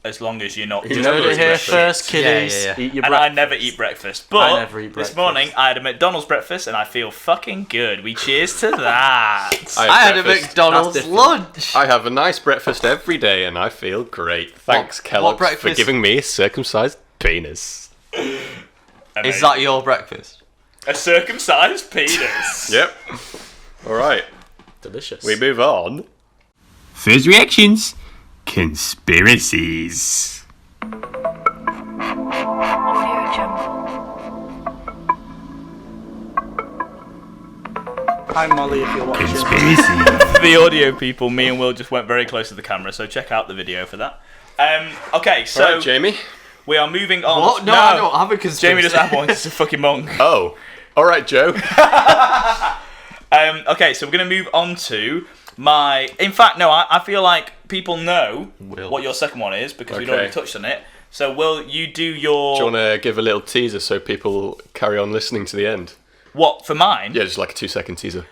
as long as you're not You just heard it it's here breakfast. first, kiddies. Yeah. Eat your And I breakfast. never eat breakfast. But never eat this breakfast. morning I had a McDonald's breakfast and I feel fucking good. We cheers to that. I had a breakfast. McDonald's That's different. lunch. I have a nice breakfast every day and I feel great. Thanks, What Kellogg, for breakfast? giving me a circumcised penis. Is that your breakfast? a circumcised penis? Yep. All right, Delicious. we move on. First reactions conspiracies. Hi Molly, if you're watching. Conspiracy. For the audio people, me and Will just went very close to the camera, so check out the video for that. Okay, so All right, Jamie. we are moving on. What? No, I don't have a conspiracy. Jamie doesn't have one. He's a fucking monk. Oh, all right, Joe. Okay, so we're going to move on to my... In fact, no, I feel like people know Will. what your second one is because we'd Okay. already touched on it. So, Will, you do your... Do you want to give a little teaser so people carry on listening to the end? What, for mine? Yeah, just like a 2-second teaser.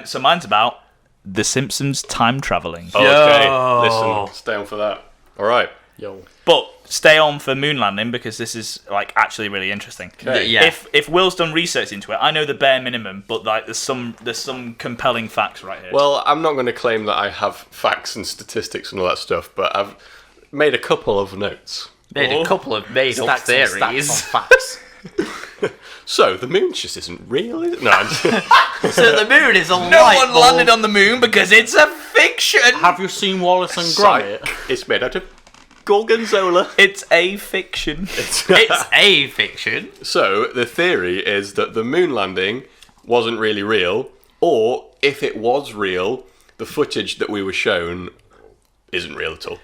So mine's about The Simpsons time travelling. Oh, okay, listen, stay on for that. All right. Yo. But stay on for moon landing because this is like actually really interesting. Okay. Yeah. If Will's done research into it, I know the bare minimum, but like there's some compelling facts right here. Well, I'm not going to claim that I have facts and statistics and all that stuff, but I've made a couple of notes. Made a couple of made up Stacks on theories. stacks on facts. So, the moon just isn't real, is it? No, I'm So the moon is a no light one bulb. landed on the moon because it's a fiction. Have you seen Wallace and Gromit? Psych. It's made out of gorgonzola. It's a fiction. It's a fiction. So, the theory is that the moon landing wasn't really real, or if it was real, the footage that we were shown isn't real at all.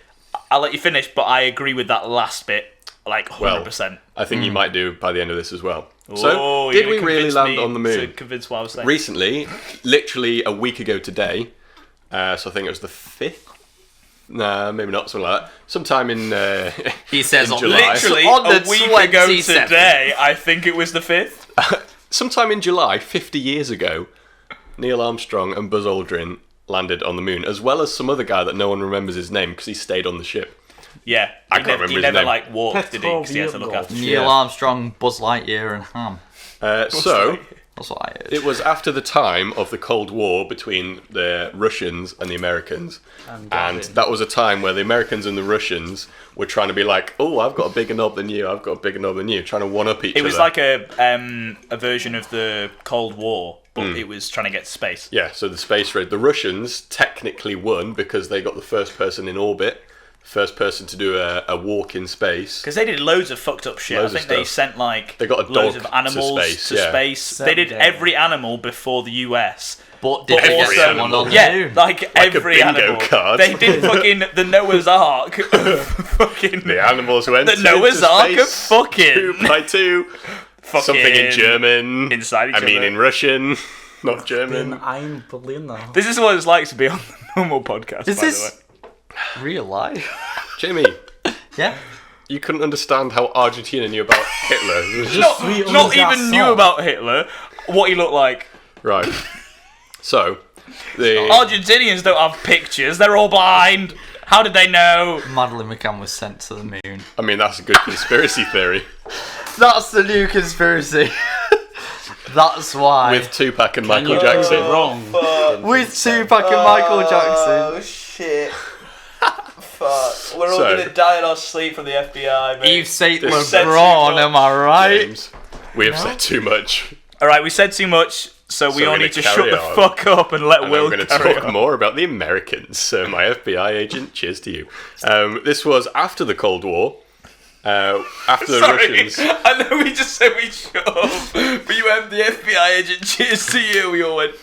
I'll let you finish, but I agree with that last bit, like 100%. I think you might do by the end of this as well. Oh, So, you're did we gonna really convince land me on the To moon? convince what I was saying. Recently, literally a week ago today, so I think it was the 5th? Nah, maybe not, something like that. Sometime in, He says in on July. Literally On the a week ago 27th. today, I think it was the 5th. Sometime in July, 50 years ago, Neil Armstrong and Buzz Aldrin landed on the moon, as well as some other guy that no one remembers his name because he stayed on the ship. Yeah, I can't remember he his never name. like walked, did he? Because he had to look after the Neil Armstrong, Buzz Lightyear, and Ham. So That's what I heard. it was after the time of the Cold War between the Russians and the Americans, and that was a time where the Americans and the Russians were trying to be like, "Oh, I've got a bigger knob than you. I've got a bigger knob than you," trying to one up each other. It was like a version of the Cold War, but it was trying to get to space. Yeah, so the space race. The Russians technically won because they got the first person in orbit, first person to do a walk in space. Because they did loads of fucked up shit. Loads I of think they stuff. sent like They got a loads dog of animals to space, yeah. They did 7 days. every animal before the US. But did they Every get animal. someone on the Yeah, moon? like every bingo animal. card. They did fucking the Noah's Ark. Fucking The animals went the Noah's Ark of space fucking 2 by 2. fucking Something in German. inside each I mean, other. in Russian, not German. I'm Berliner. This is what it's like to be on the normal podcast. Is by this the way. real life? Jamie, Yeah. you couldn't understand how Argentina knew about Hitler. It was just Not even knew about Hitler, what he looked like. right. So, the Argentinians don't have pictures, they're all blind. How did they know? Madeleine McCann was sent to the moon. I mean, that's a good conspiracy theory. That's the new conspiracy. That's why. With Tupac and Michael You Jackson. did it wrong. With Tupac and Michael Jackson. Shit. Fuck. We're all gonna die in our sleep from the FBI, Eve St. This- LeBron, am I right? James, we have said too much. Alright, we said too much, so we we're all gonna need to carry shut the on. fuck up and let And Will I'm going to carry talk on. more about the Americans. My FBI agent, cheers to you. This was after the Cold War. After the Sorry, Russians. I know we just said we shut up, but you went the FBI agent, cheers to you. We all went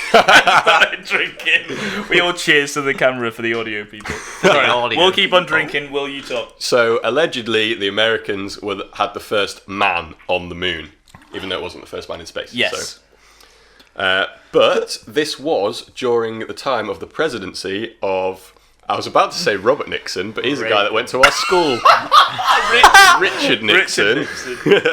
started drinking. We all cheers to the camera for the audio people. Sorry, audio. we'll keep on drinking. Will you talk? So allegedly, the Americans had the first man on the moon, even though it wasn't the first man in space. Yes. So, but this was during the time of the presidency of. I was about to say Robert Nixon, but he's a guy that went to our school. Richard Nixon.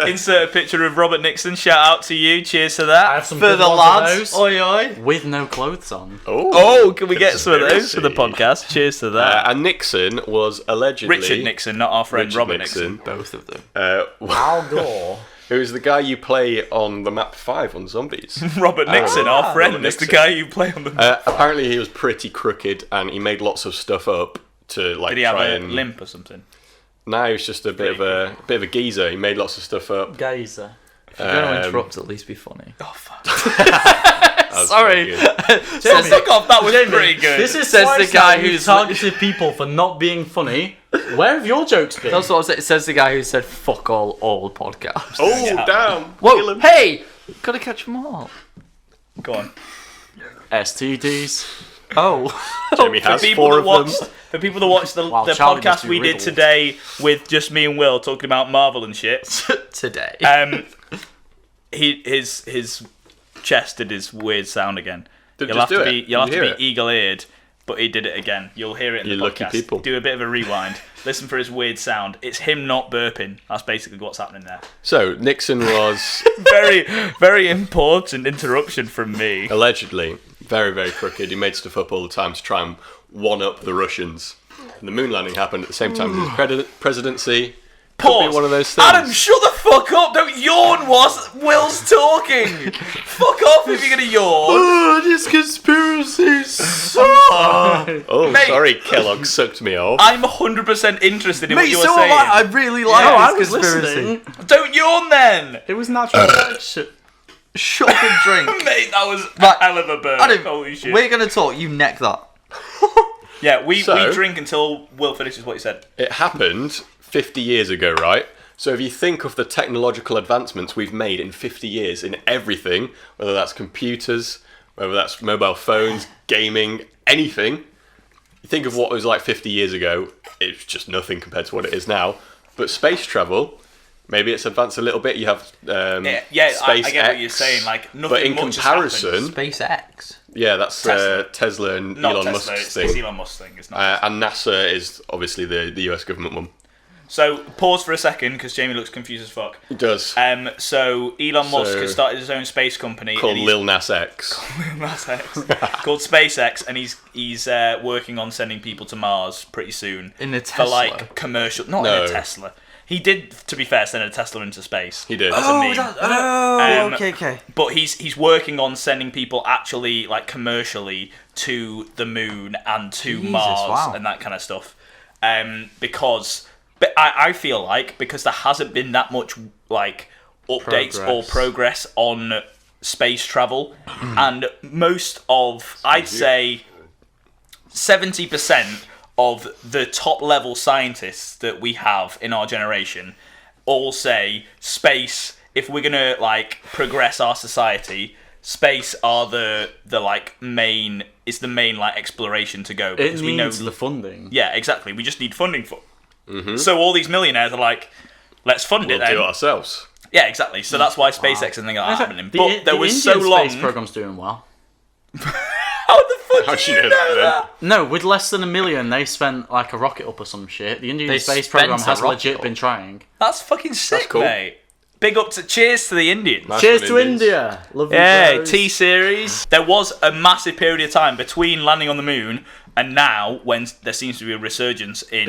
Insert a picture of Robert Nixon. Shout out to you. Cheers to that. I have some For good the ones of lads. those, Oi, oi. with no clothes on. Oh, can we get some of those for the conspiracy. podcast? Cheers to that. And Nixon was allegedly Richard Nixon, not our friend Richard Robert Nixon. Both of them. Al Gore. Who is the guy you play on the map 5 on zombies? Robert Nixon, our friend. Robert That's the Nixon. guy you play on the. Apparently, he was pretty crooked, and he made lots of stuff up to like Did he have try a and. limp or something? No, he was just a bit of a geezer. He made lots of stuff up. Gazer. If you're going to interrupt, at least be funny. Oh fuck! That was Sorry. very good. Says Fuck off! That was pretty good. This is Says twice the guy now you've who's- targeted people for not being funny. Where have your jokes been? That's what I said. It says the guy who said "fuck all old podcasts." Oh, Yeah. damn! Whoa! Kill him. Hey, gotta catch them all. Go on. STDs. Oh, Jamie has 4 of them. For people that watched the Wow, Charlie must podcast be we did riddled. today with just me and Will talking about Marvel and shit, today. his chest did his weird sound again. Did it You'll have just to do be it? you'll have Did to you be hear it? eagle-eared, but he did it again. You'll hear it in You the lucky podcast. people. Do a bit of a rewind. Listen for his weird sound. It's him not burping. That's basically what's happening there. So Nixon was Very, very important interruption from me. allegedly very, very crooked. He made stuff up all the time to try and one up the Russians. And the moon landing happened at the same time as his presidency. Could Pause. be one of those things. Adam, shut the fuck up! Don't yawn whilst Will's talking. Fuck off if you're gonna yawn. Oh, this conspiracy sucks. Oh, Mate. sorry, Kellogg sucked me off. I'm 100% interested in what Mate, you were so saying. am I really like No, I this was conspiracy. listening. Don't yawn then. It was natural selection. Shut up and drink. Mate, that was Right. a hell of a burp. Adam, Holy shit. we're gonna talk. You neck that. Yeah, we So- drink until Will finishes what he said. It happened 50 years ago, right? So if you think of the technological advancements we've made in 50 years in everything, whether that's computers, whether that's mobile phones, gaming, anything, you think of what it was like 50 years ago, it's just nothing compared to what it is now. But space travel, maybe it's advanced a little bit. You have Yeah, I get what you're SpaceX, saying. Like, nothing but in much has comparison, SpaceX. yeah, that's Tesla. Tesla and Not Elon Tesla, Musk's it's thing. Elon Musk's thing. It's not. And NASA is obviously the US government one. So pause for a second because Jamie looks confused as fuck. It does. So Elon Musk has started his own space company Called Lil Nas X. Called SpaceX, and he's working on sending people to Mars pretty soon. In a Tesla? For like commercial, not in a Tesla. He did, to be fair, send a Tesla into space. He did. As a meme. Okay. But he's working on sending people actually like commercially to the moon and to Mars and that kind of stuff. But I feel like because there hasn't been that much like updates or progress on space travel, and most of I'd say 70% of the top level scientists that we have in our generation all say space. If we're gonna like progress our society, space are the like main like exploration to go because we know the funding. Yeah, exactly. We just need funding for. So all these millionaires are like, let's fund it. Then do it ourselves. Yeah, exactly. So that's why SpaceX and things like that happening. But there was Indian so long. space program's doing well. How the fuck How'd do you you know know that? that? No, with less than $1 million, they spent like a rocket up or some shit. The Indian space program spent a has rocket legit up. been trying. That's fucking sick, cool. mate. Big up to cheers to the Indians. Nice Cheers one, to Indians. India. Love you, Yeah, bros. T-Series. There was a massive period of time between landing on the moon and now when there seems to be a resurgence in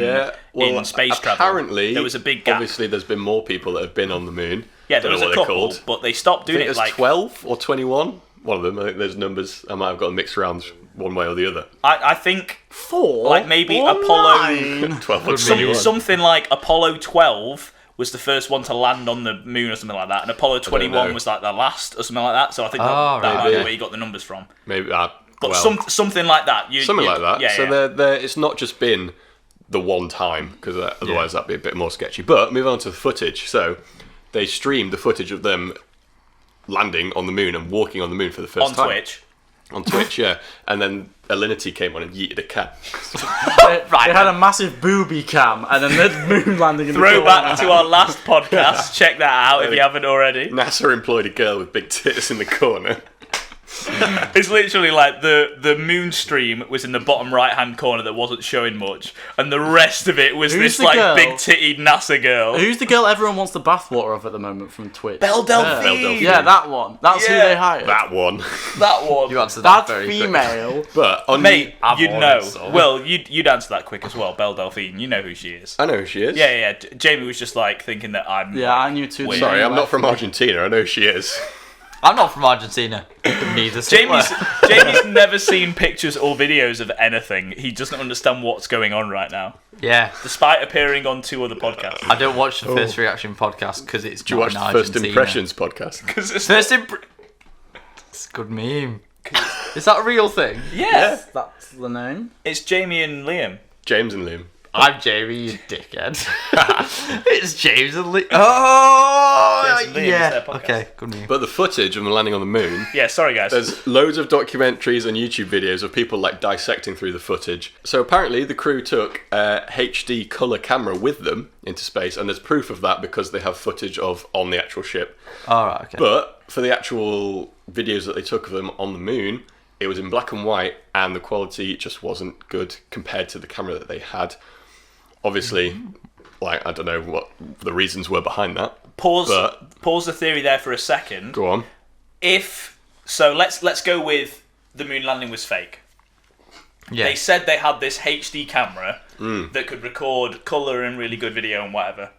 space travel. Apparently, there was a big gap. Obviously, there's been more people that have been on the moon. Yeah, there Don't was know a what they're couple, called. but they stopped I doing think it there's like... 12 or 21. One of them. I think there's numbers. I might have got them mixed around one way or the other. I think 4 like maybe or Apollo... 9. 12 or 21. Something like Apollo 12 was the first one to land on the moon or something like that, and Apollo 21 know. was like the last or something like that. So I think that might be where you got the numbers from. Maybe. But something like that. Something like that. Yeah, so yeah. it's not just been the one time, because otherwise that'd be a bit more sketchy. But move on to the footage. So they streamed the footage of them landing on the moon and walking on the moon for the first time. On Twitch, yeah. And then Alinity came on and yeeted a cat. They had a massive booby cam and then the moon landing in the Throw corner. back to our last podcast. Check that out if you haven't already. NASA employed a girl with big tits in the corner. It's literally like the moon stream was in the bottom right hand corner that wasn't showing much, and the rest of it was Who's this the like girl? big tittied NASA girl. Who's the girl everyone wants the bathwater of at the moment from Twitch? Belle Delphine. Belle Delphine. Yeah, that one. That's who Yeah. they hired. That one. That one. You answered that That very quick. female. But on Mate, I've you'd already know. saw. Well, you'd answer that quick as well. Belle Delphine. You know who she is. I know who she is. Yeah. Jamie was just like thinking that I'm. Yeah, I knew too. Wait. Sorry, I'm not from Argentina. I know who she is. I'm not from Argentina. Neither. Jamie's never seen pictures or videos of anything. He doesn't understand what's going on right now, Yeah. despite appearing on 2 other podcasts. I don't watch the First Reaction podcast because it's Do you watch the First Impressions podcast? Because it's It's a good meme. Is that a real thing? yeah, That's the name. it's Jamie and Liam. James and Liam. I'm Jamie, you dickhead. It's James and Lee. Oh, James and Liam is yeah. their podcast. Okay, good meme. But the footage of them landing on the moon, Yeah, sorry guys. there's loads of documentaries and YouTube videos of people like dissecting through the footage. So apparently the crew took a HD colour camera with them into space, and there's proof of that because they have footage of on the actual ship. All right. Okay. But for the actual videos that they took of them on the moon, it was in black and white, and the quality just wasn't good compared to the camera that they had. Obviously, like, I don't know what the reasons were behind that. Pause but- the theory there for a second. Go on. Let's go with the moon landing was fake. yeah. They said they had this HD camera that could record colour and really good video and whatever.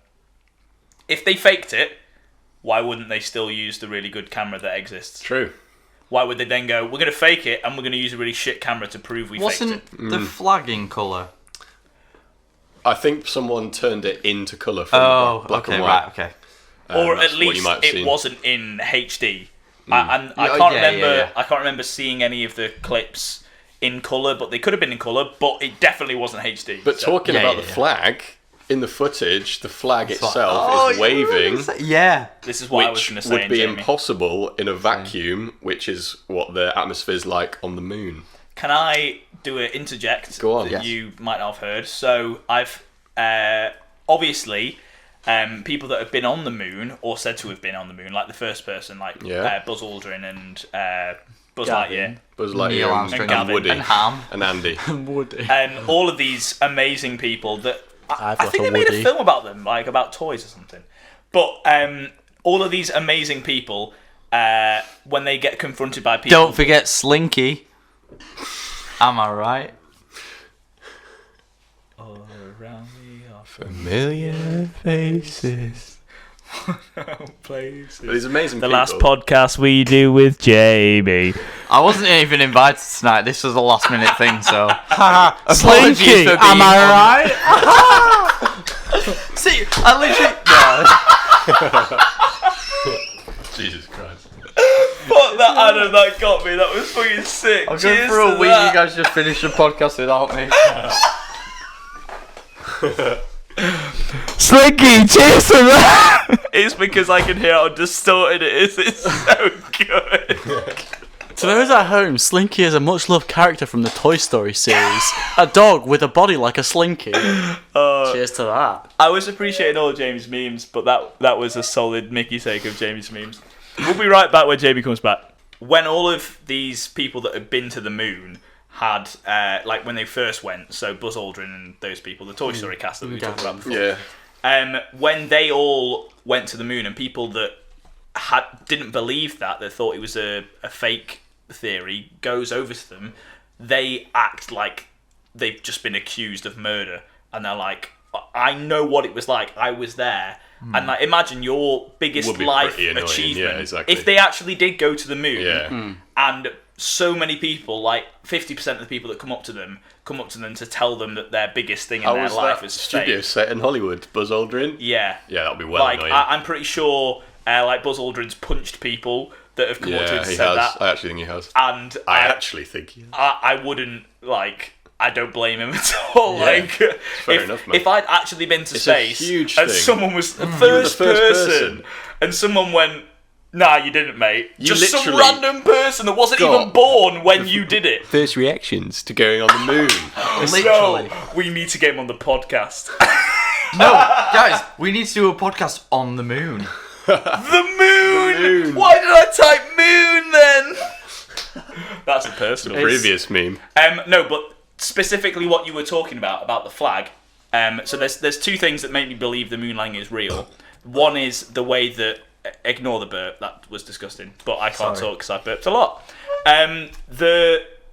If they faked it, why wouldn't they still use the really good camera that exists? True. Why would they then go, we're going to fake it and we're going to use a really shit camera to prove we faked Wasn't it? the flagging colour? I think someone turned it into colour from Oh, black okay, and white. right, okay. Or That's at what you least might have it seen. wasn't in HD. Yeah, I can't yeah, remember. yeah. I can't remember seeing any of the clips in colour, but they could have been in colour. But it definitely wasn't HD. But so- talking Yeah, about yeah, the yeah. flag, in the footage, the flag It's like- itself Oh, is you were waving, gonna say- Yeah. this is what I was which going to say. would be Jamie. impossible in a vacuum, which is what the atmosphere's like on the moon. Can I do an interject Go on. that Yes. you might not have heard? So I've obviously people that have been on the moon or said to have been on the moon, like the first person, like Yeah. Buzz Aldrin and Buzz Gavin. Lightyear, Buzz Neil Lightyear Armstrong and Gavin Woody and Ham. and Andy. Woody. and all of these amazing people that I've I got think a they made a Woody. film about them, like about toys or something. But all of these amazing people, when they get confronted by people, Don't forget Slinky. Am I right? all around me are Familiar faces. places. But these amazing The people. last podcast we do with Jamie. I wasn't even invited tonight. This was a last minute thing, so. Slinky, Apologies for am being I right? See, I literally. Jesus Christ. Fuck that, Adam, that got me. That was fucking sick. I'm going Cheers for a to week. that. You guys just finished the podcast without me. Slinky, cheers to that. It's because I can hear how distorted it is. It's so good. To those at home, Slinky is a much-loved character from the Toy Story series. A dog with a body like a Slinky. Cheers to that. I was appreciating all of Jamie's memes, but that was a solid Mickey take of Jamie's memes. We'll be right back when Jamie comes back. When all of these people that had been to the moon had, like when they first went, so Buzz Aldrin and those people, the Toy Story cast that we talked about before, Yeah. when they all went to the moon and people that didn't believe that thought it was a fake theory goes over to them, they act like they've just been accused of murder, and they're like, I know what it was like, I was there. And like, imagine your biggest Would be life pretty annoying, achievement yeah, exactly. if they actually did go to the moon. Yeah. And so many people, like 50% of the people that come up to them to tell them that their biggest thing in How their was life that is studio fake. set in Hollywood? Buzz Aldrin? Yeah. Yeah, that'll be well Like, annoying. I'm pretty sure like Buzz Aldrin's punched people that have come up to him Yeah, and he said has. that. I actually think he has. And I actually think he has. I wouldn't, like, I don't blame him at all. Yeah, Like, fair enough, man. if I'd actually been to It's a space huge and thing. someone was the You were first, the first person, and someone went, nah, you didn't, mate. You Just some literally random person that wasn't got even born when you did it. First reactions to going on the moon. Literally. No, we need to get him on the podcast. No, guys, we need to do a podcast on the moon. The moon! moon. Why did I type moon then? That's a personal. Previous meme. No, but specifically what you were talking about the flag. So there's two things that make me believe the moon landing is real. One is the way that, ignore the burp, that was disgusting, but I can't talk because I burped a lot.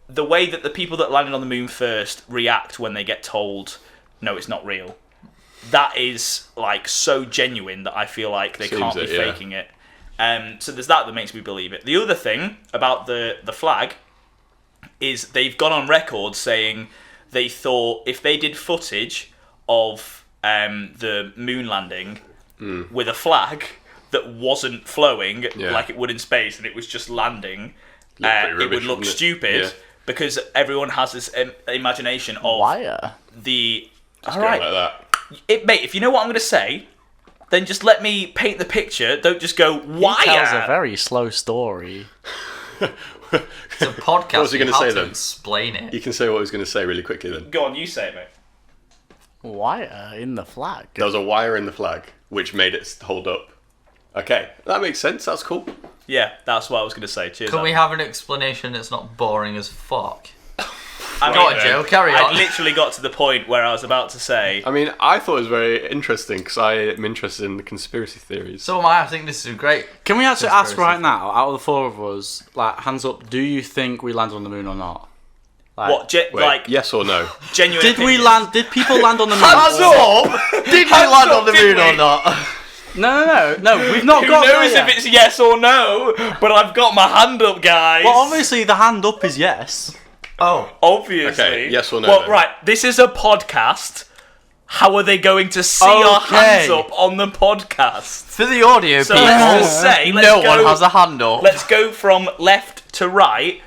The way that the people that landed on the moon first react when they get told, no, it's not real. That is like so genuine that I feel like they can't be faking it. So there's that makes me believe it. The other thing about the flag is they've gone on record saying they thought if they did footage of the moon landing with a flag that wasn't flowing like it would in space and it was just landing, it would look stupid because everyone has this imagination of Wire. the... Just All going right. like that. Mate, if you know what I'm going to say, then just let me paint the picture. Don't just go, wire! He tells a very slow story. It's a podcast. What was he you gonna have say to then? explain it. You can say what I was going to say really quickly then. Go on, you say it, mate. Wire in the flag. There was a wire in the flag which made it hold up. Okay, that makes sense. That's cool. Yeah, that's what I was going to say. Cheers. Can we Adam. have an explanation that's not boring as fuck? I Go mean, on, Joe, carry I on. literally got to the point where I was about to say, I mean, I thought it was very interesting because I am interested in the conspiracy theories. So am I. I think this is great. Can we actually ask Conspiracy right now, out of the four of us, like, hands up, do you think we landed on the moon or not? Like, what, Wait, like, yes or no? genuine Did we opinions? land? Did people land on the moon? Hands up! Did you land on the did moon or we? not? No, we've not Who got knows there if yet. it's yes or no, but I've got my hand up, guys. Well, obviously the hand up is yes. Oh. Obviously. Okay, yes or no, Well, then? right, this is a podcast. How are they going to see our Okay. hands up on the podcast? For the audio So people, let's just say, no one has a hand up. Let's go from left to right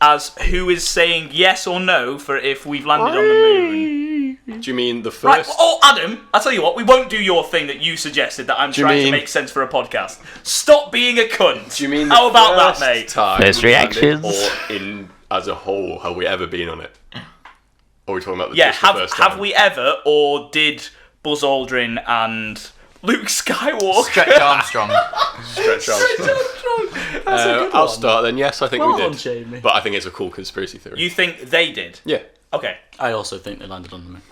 as who is saying yes or no for if we've landed on the moon. Do you mean the Right, first? oh, Adam, I'll tell you what, we won't do your thing that you suggested that I'm Do you trying to mean- make sense for a podcast. Stop being a cunt. Do you mean How the about that, first mate? time First we landed, reactions. or in as a whole, have we ever been on it? Or are we talking about the, Yeah, just the have first have time? we ever, or did Buzz Aldrin and Luke Skywalker... Stretch Armstrong. Stretch Armstrong. I'll start then. Yes, I think Well we done, did. Jamie. But I think it's a cool conspiracy theory. You think they did? Yeah. Okay. I also think they landed on the moon.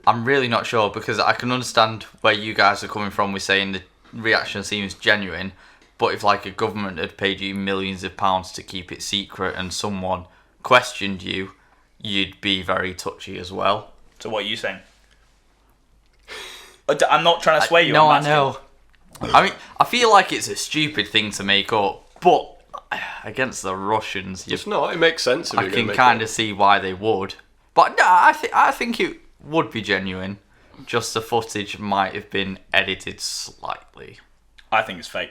I'm really not sure, because I can understand where you guys are coming from with saying the reaction seems genuine, but if like a government had paid you millions of pounds to keep it secret and someone questioned you, you'd be very touchy as well. So what are you saying? I'm not trying to sway you. No, I'm I know. I mean, I feel like it's a stupid thing to make up, but against the Russians, It's not. It makes sense. If I you're gonna can make kind it. of see why they would. But no, I think it would be genuine. Just the footage might have been edited slightly. I think it's fake.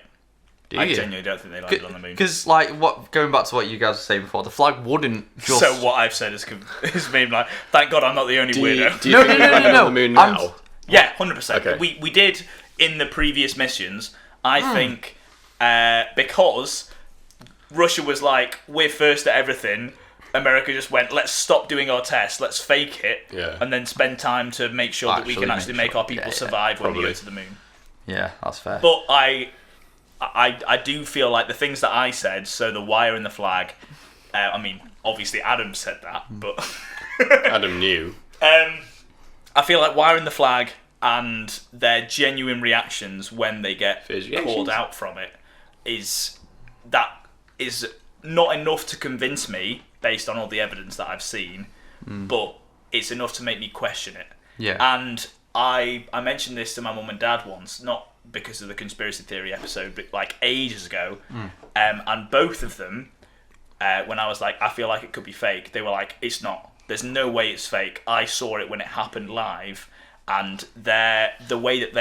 Do I you? genuinely don't think they landed on the moon. Because, like, going back to what you guys were saying before, the flag wouldn't just... So what I've said is been like, thank God I'm not the only weirdo. Do you think we landed on the moon I'm- now? Yeah, 100%. Okay. We did in the previous missions. I Hmm. think because Russia was like, we're first at everything. America just went, let's stop doing our tests, let's fake it, Yeah. and then spend time to make sure that we can actually make our people yeah, survive when we go probably. to the moon. Yeah, that's fair. But I do feel like the things that I said, so the wire and the flag, I mean, obviously Adam said that, but Adam knew. I feel like wire and the flag and their genuine reactions when they get Fizz called reactions. out from it is not enough to convince me based on all the evidence that I've seen, but it's enough to make me question it. Yeah. And I mentioned this to my mum and dad once, not because of the conspiracy theory episode, but like ages ago, and both of them, when I was like, I feel like it could be fake, they were like, it's not. There's no way it's fake. I saw it when it happened live, and the way that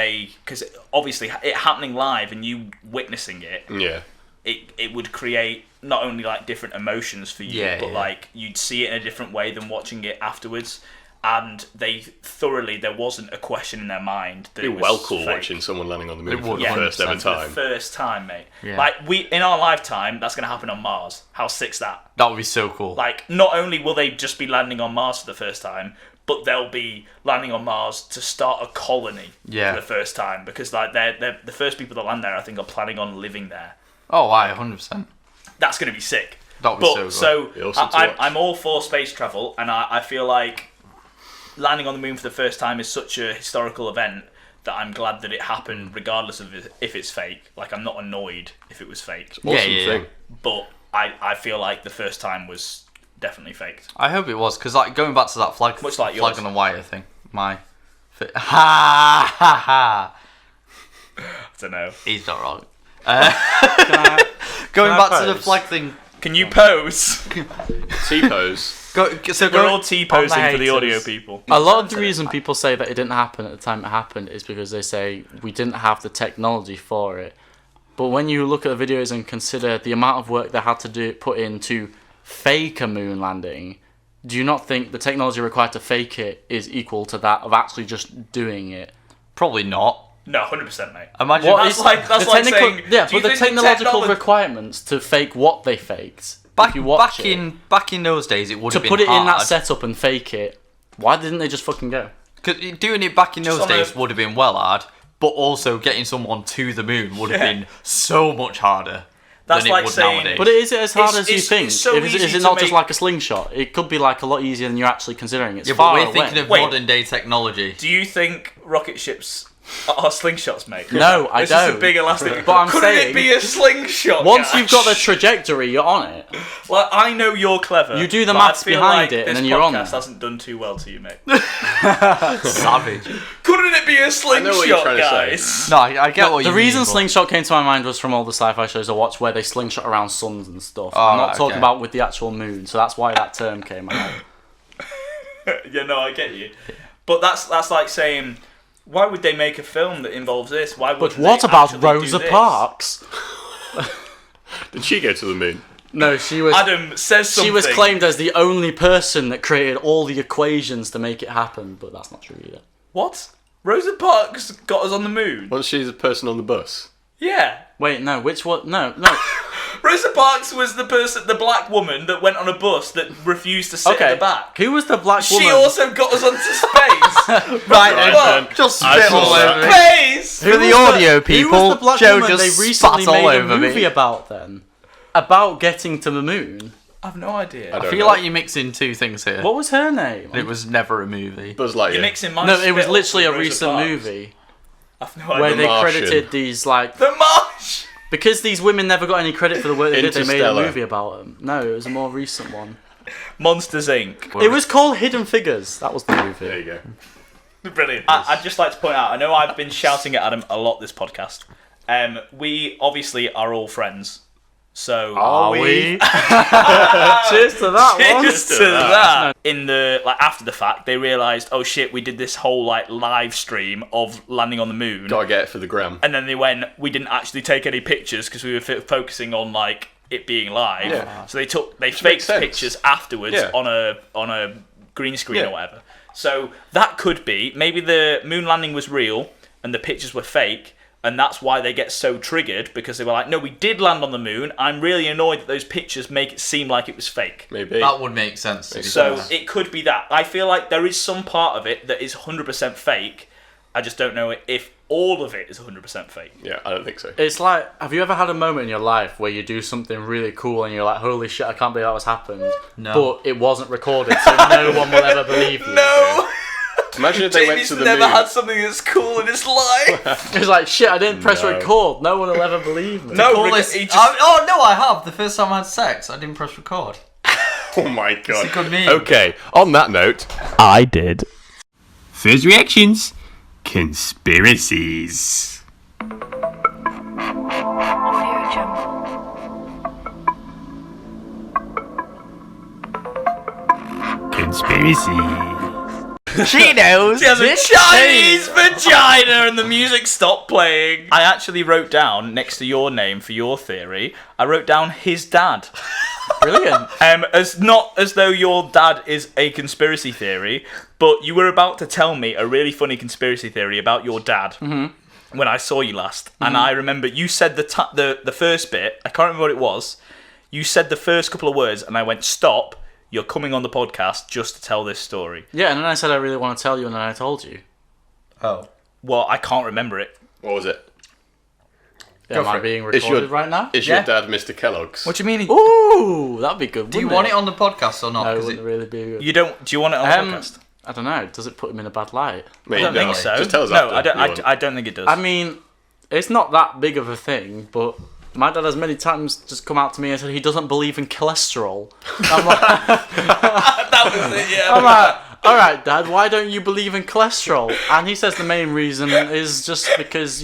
because obviously it happening live and you witnessing it, Yeah. it would create not only like different emotions for you, Yeah, but yeah. like you'd see it in a different way than watching it afterwards. And there wasn't a question in their mind that It'd it be was well cool fake. watching someone landing on the moon It for would, the Yeah, first ever 100%. For the time. first time, mate. Yeah. Like in our lifetime, that's going to happen on Mars. How sick's that? That would be so cool. Like, not only will they just be landing on Mars for the first time, but they'll be landing on Mars to start a colony Yeah. for the first time, because like they're the first people that land there, I think, are planning on living there. Oh, why? 100%. That's going to be sick. That would be so good. So Be awesome to watch. I'm all for space travel, and I feel like landing on the moon for the first time is such a historical event that I'm glad that it happened, regardless of if it's fake. Like, I'm not annoyed if it was fake, Awesome yeah. thing. but I feel like the first time was definitely faked. I hope it was, because like going back to that flag Much like flag yours. on the wire thing, ha ha. I don't know. He's not wrong. Can Going I back to the pose? flag thing. Can you pose? T-pose. We're all T-posing for the haters. audio people. A lot of the reason people say that it didn't happen at the time it happened is because they say we didn't have the technology for it. But when you look at the videos and consider the amount of work they had to put in to fake a moon landing, do you not think the technology required to fake it is equal to that of actually just doing it? Probably not. No, 100%, mate. Imagine What That's is- like the saying. technical- yeah, do you but the think technological technolo- requirements to fake what they faked. back if you watch back it, in those days, it would to have been put it in that hard. setup and fake it, why didn't they just fucking go? Because doing it back in Just those on days a- would have been well hard, but also getting someone to the moon would have Yeah. been so much harder That's than it like would saying- nowadays. But is it as hard It's- as you it's- think? it's so is easy it to not just make- like a slingshot? It could be like a lot easier than you're actually considering. It's yeah, but far we're away. thinking of Wait. modern day technology. Do you think rocket ships are slingshots, mate? No, I It's just a don't. big elastic. But I'm Couldn't saying- it be a slingshot? Once guys? you've got the trajectory, you're on it. Well, I know you're clever. You do the but I maths feel behind like it, and this then you're on podcast there. hasn't done too well to you, mate. Savage. Couldn't it be a know what you're slingshot, trying to say. guys? No, I get what you The mean. reason but- slingshot came to my mind was from all the sci-fi shows I watched where they slingshot around suns and stuff. Oh, I'm not right, talking okay. about with the actual moon, so that's why that term came out. Yeah, no, I get you. But that's like saying, why would they make a film that involves this? Why would? But what about Rosa Parks? Did she go to the moon? No, she was. Adam says something. She was claimed as the only person that created all the equations to make it happen, but that's not true either. What? Rosa Parks got us on the moon. Wasn't she the person on the bus? Yeah. Wait, no, which one? No. Rosa Parks was the black woman that went on a bus that refused to sit Okay, at the back. who was the black woman? She also got us onto space. Right, What? then, just I spit saw all that. over me. Space. For the was audio Who people, was the black Joe woman just they recently spat all made a over movie me. about then? About getting to the moon? I've no idea. I feel like you're mixing two things here. What was her name? It was never a movie. Buzz Lightyear. You're mixing my No, it was Spittle literally a with Rosa recent Parks. movie I've no where idea. they Martian. credited these like The Marsh. because these women never got any credit for the work they did. They made a Interstellar. movie about them. No, it was a more recent one. Monsters Inc. It was called Hidden Figures. That was the movie. There you go. Brilliant. I'd just like to point out, I know I've been shouting at Adam a lot this podcast. We obviously are all friends. So Are we? Cheers to that one. Cheers to that. In the after the fact, they realised, oh shit, we did this whole live stream of landing on the moon. Gotta get it for the gram. And then they went, we didn't actually take any pictures because we were focusing on it being live. Yeah. So they makes faked sense. pictures afterwards Yeah. on a green screen Yeah. or whatever. So that could be maybe the moon landing was real and the pictures were fake. And that's why they get so triggered, because they were like, no, we did land on the moon. I'm really annoyed that those pictures make it seem like it was fake. Maybe. That would make sense. To be So fair. it could be that. I feel like there is some part of it that is 100% fake. I just don't know if all of it is 100% fake. Yeah, I don't think so. It's like, have you ever had a moment in your life where you do something really cool and you're like, holy shit, I can't believe that was happened? No. But it wasn't recorded, so no one will ever believe you. No! Imagine if they went Jamie's to the never moon. had something that's cool in his life. It's like, shit, I didn't press No. record. No one will ever believe me. No, Coolest- he just- oh no, I have. The first time I had sex, I didn't press record. Oh my god. It's a good meme. Okay, on that note, I did. First reactions. Conspiracies. Conspiracy. Cheetos. She has a Chinese vagina and the music stopped playing. I actually wrote down, next to your name for your theory, I wrote down his dad. Brilliant. As not as though your dad is a conspiracy theory, but you were about to tell me a really funny conspiracy theory about your dad when I saw you last, and I remember you said the first bit. I can't remember what it was. You said the first couple of words, and I went, "Stop! You're coming on the podcast just to tell this story." Yeah, and then I said I really want to tell you, and then I told you. Oh. Well, I can't remember it. what was it? Yeah, Go am for I it. being Is recorded your- right now? Is Yeah. your dad Mr. Kellogg's? What do you mean? Ooh, that'd be good. Do you want it on the podcast or not? No, it 'Cause wouldn't really be good. You don't? Do you want it on the podcast? I don't know. Does it put him in a bad light? Mate, I don't think no. so. Just tell us no, after. I don't. if you want. I don't think it does. I mean, it's not that big of a thing, but my dad has many times just come out to me and said he doesn't believe in cholesterol. I'm like, that was it. Yeah. I'm like, all right, Dad, why don't you believe in cholesterol? And he says the main reason is just because,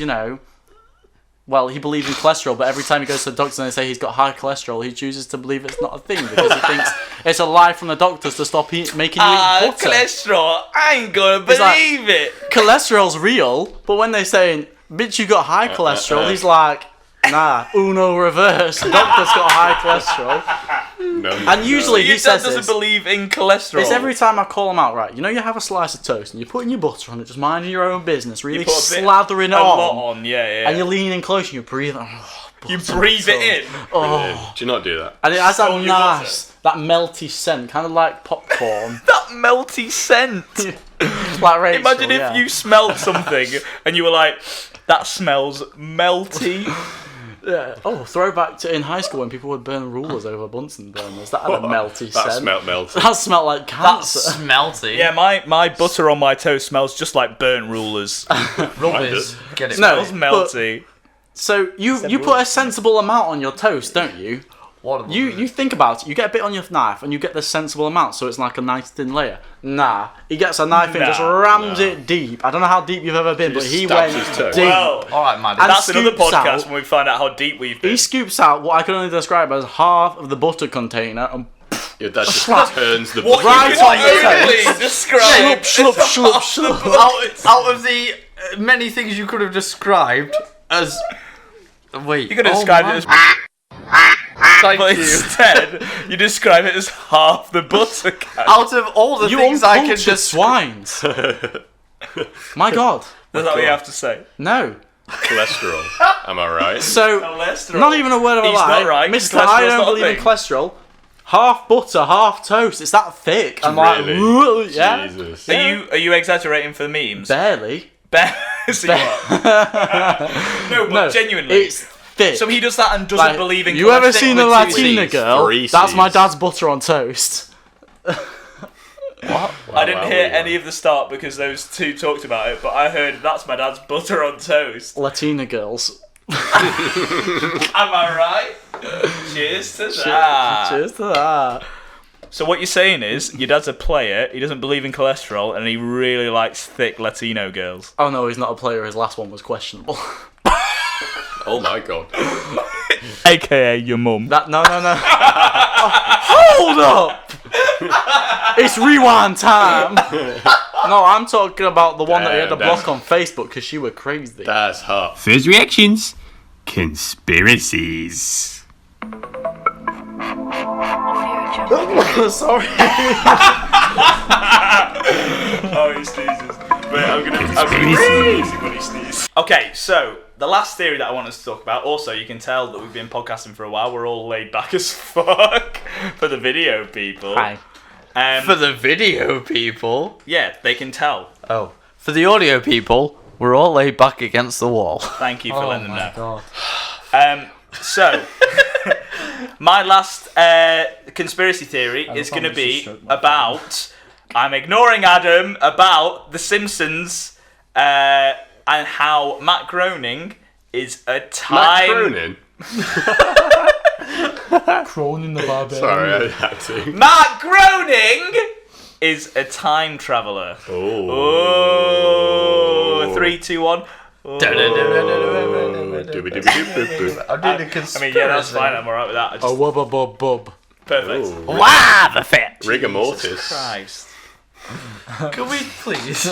well, he believes in cholesterol, but every time he goes to the doctor and they say he's got high cholesterol, he chooses to believe it's not a thing because he thinks it's a lie from the doctors to stop making you eat butter. cholesterol. I ain't gonna It's like- believe it. Cholesterol's real, but when they saying, bitch, you got high cholesterol, he's like, nah, uno reverse. The doctor's got high cholesterol. No, And usually Your he dad says doesn't this. believe in cholesterol. It's every time I call him out, right? You have a slice of toast and you're putting your butter on it, just minding your own business, really put a bit- slathering it a lot on. on. Yeah. And you're leaning close and you're breathing. Oh, You butter, breathe it in. Oh. Do you not do that? And it has that Stole your nice, that melty scent, kind of like popcorn. That melty scent. Like Rachel, Imagine if yeah. you smelled something and you were like, "That smells melty." Yeah. Oh, throwback to in high school when people would burn rulers over Bunsen burners. That had a melty That scent. smelt melted. That smelled like That's cancer. smelty. Yeah, my butter on my toast smells just like burnt rulers. Rubbish. Get it. No. Smells melty. So you put a sensible amount on your toast, don't you? What You think about it. You get a bit on your knife and you get the sensible amount, so it's like a nice thin layer. Nah, he gets a knife and just rams it deep. I don't know how deep you've ever been, but just he stabs went his toe. deep. Well, All right, man. And that's another scoops podcast out- when we find out how deep we've been. He scoops out what I can only describe as half of the butter container and Your dad just Slap. turns the What Right you on can your only toast. describe schlup, schlup, schlup, schlup. out of the many things you could have described as. Wait. You could have oh described my- it as, Thank but you. instead you describe it as half the butter can. Out of all the You things I can uncultured just. swines. My God. That's not what you have to say. No. cholesterol. Am I right? So, Cholesterol. not even a word of a He's lie. not right, Mr. I cholesterol's don't not a believe in thing. cholesterol. Half butter, half toast. It's that thick. I'm Really? like, yeah. Jesus. Are you exaggerating for the memes? Barely. So you are. No, but No, genuinely. it's thick. So he does that and doesn't believe in. You ever seen a cholesterol? Latina Reese's, girl? Reese's. That's my dad's butter on toast. I didn't hear any of the start because those two talked about it, but I heard that's my dad's butter on toast. Latina girls. Am I right? Cheers to that. Cheers to that. So what you're saying is your dad's a player, he doesn't believe in cholesterol, and he really likes thick Latino girls. Oh no, he's not a player. His last one was questionable. Oh my god. AKA your mum. No. Hold up! It's rewind time. No, I'm talking about the one that he had to block on Facebook because she were crazy. That's hot. First reactions. Conspiracies. Sorry. Oh, he sneezes. Wait, I'm gonna when he sneezes. Okay, so the last theory that I want us to talk about. Also, you can tell that we've been podcasting for a while. We're all laid back as fuck for the video people. Hi. For the video people. Yeah, they can tell. Oh. For the audio people, we're all laid back against the wall. Thank you for letting them know. God. So, my last conspiracy theory is going to be about. I'm ignoring Adam about the Simpsons and how Matt Groening is a time. Matt Cronin? Cronin the barbarian. Sorry, I had to. Matt Groening is a time traveller. Oh. 3, 2, 1. I'm doing a conspiracy. I mean, yeah, that's fine. I'm alright with that. I just, Bub. perfect. Wow, the fit. Rigor mortis. Christ. Can we please?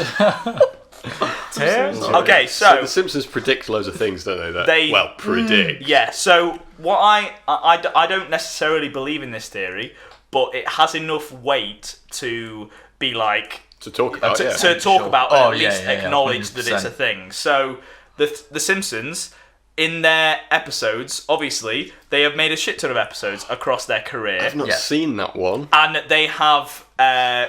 Okay, So the Simpsons predict loads of things, don't they? Predict. Yeah, so what I don't necessarily believe in this theory, but it has enough weight to be like To talk about, to talk about and at least acknowledge that it's a 100%. thing. So the Simpsons, in their episodes, obviously they have made a shit ton of episodes across their career, I've not seen that one. and they have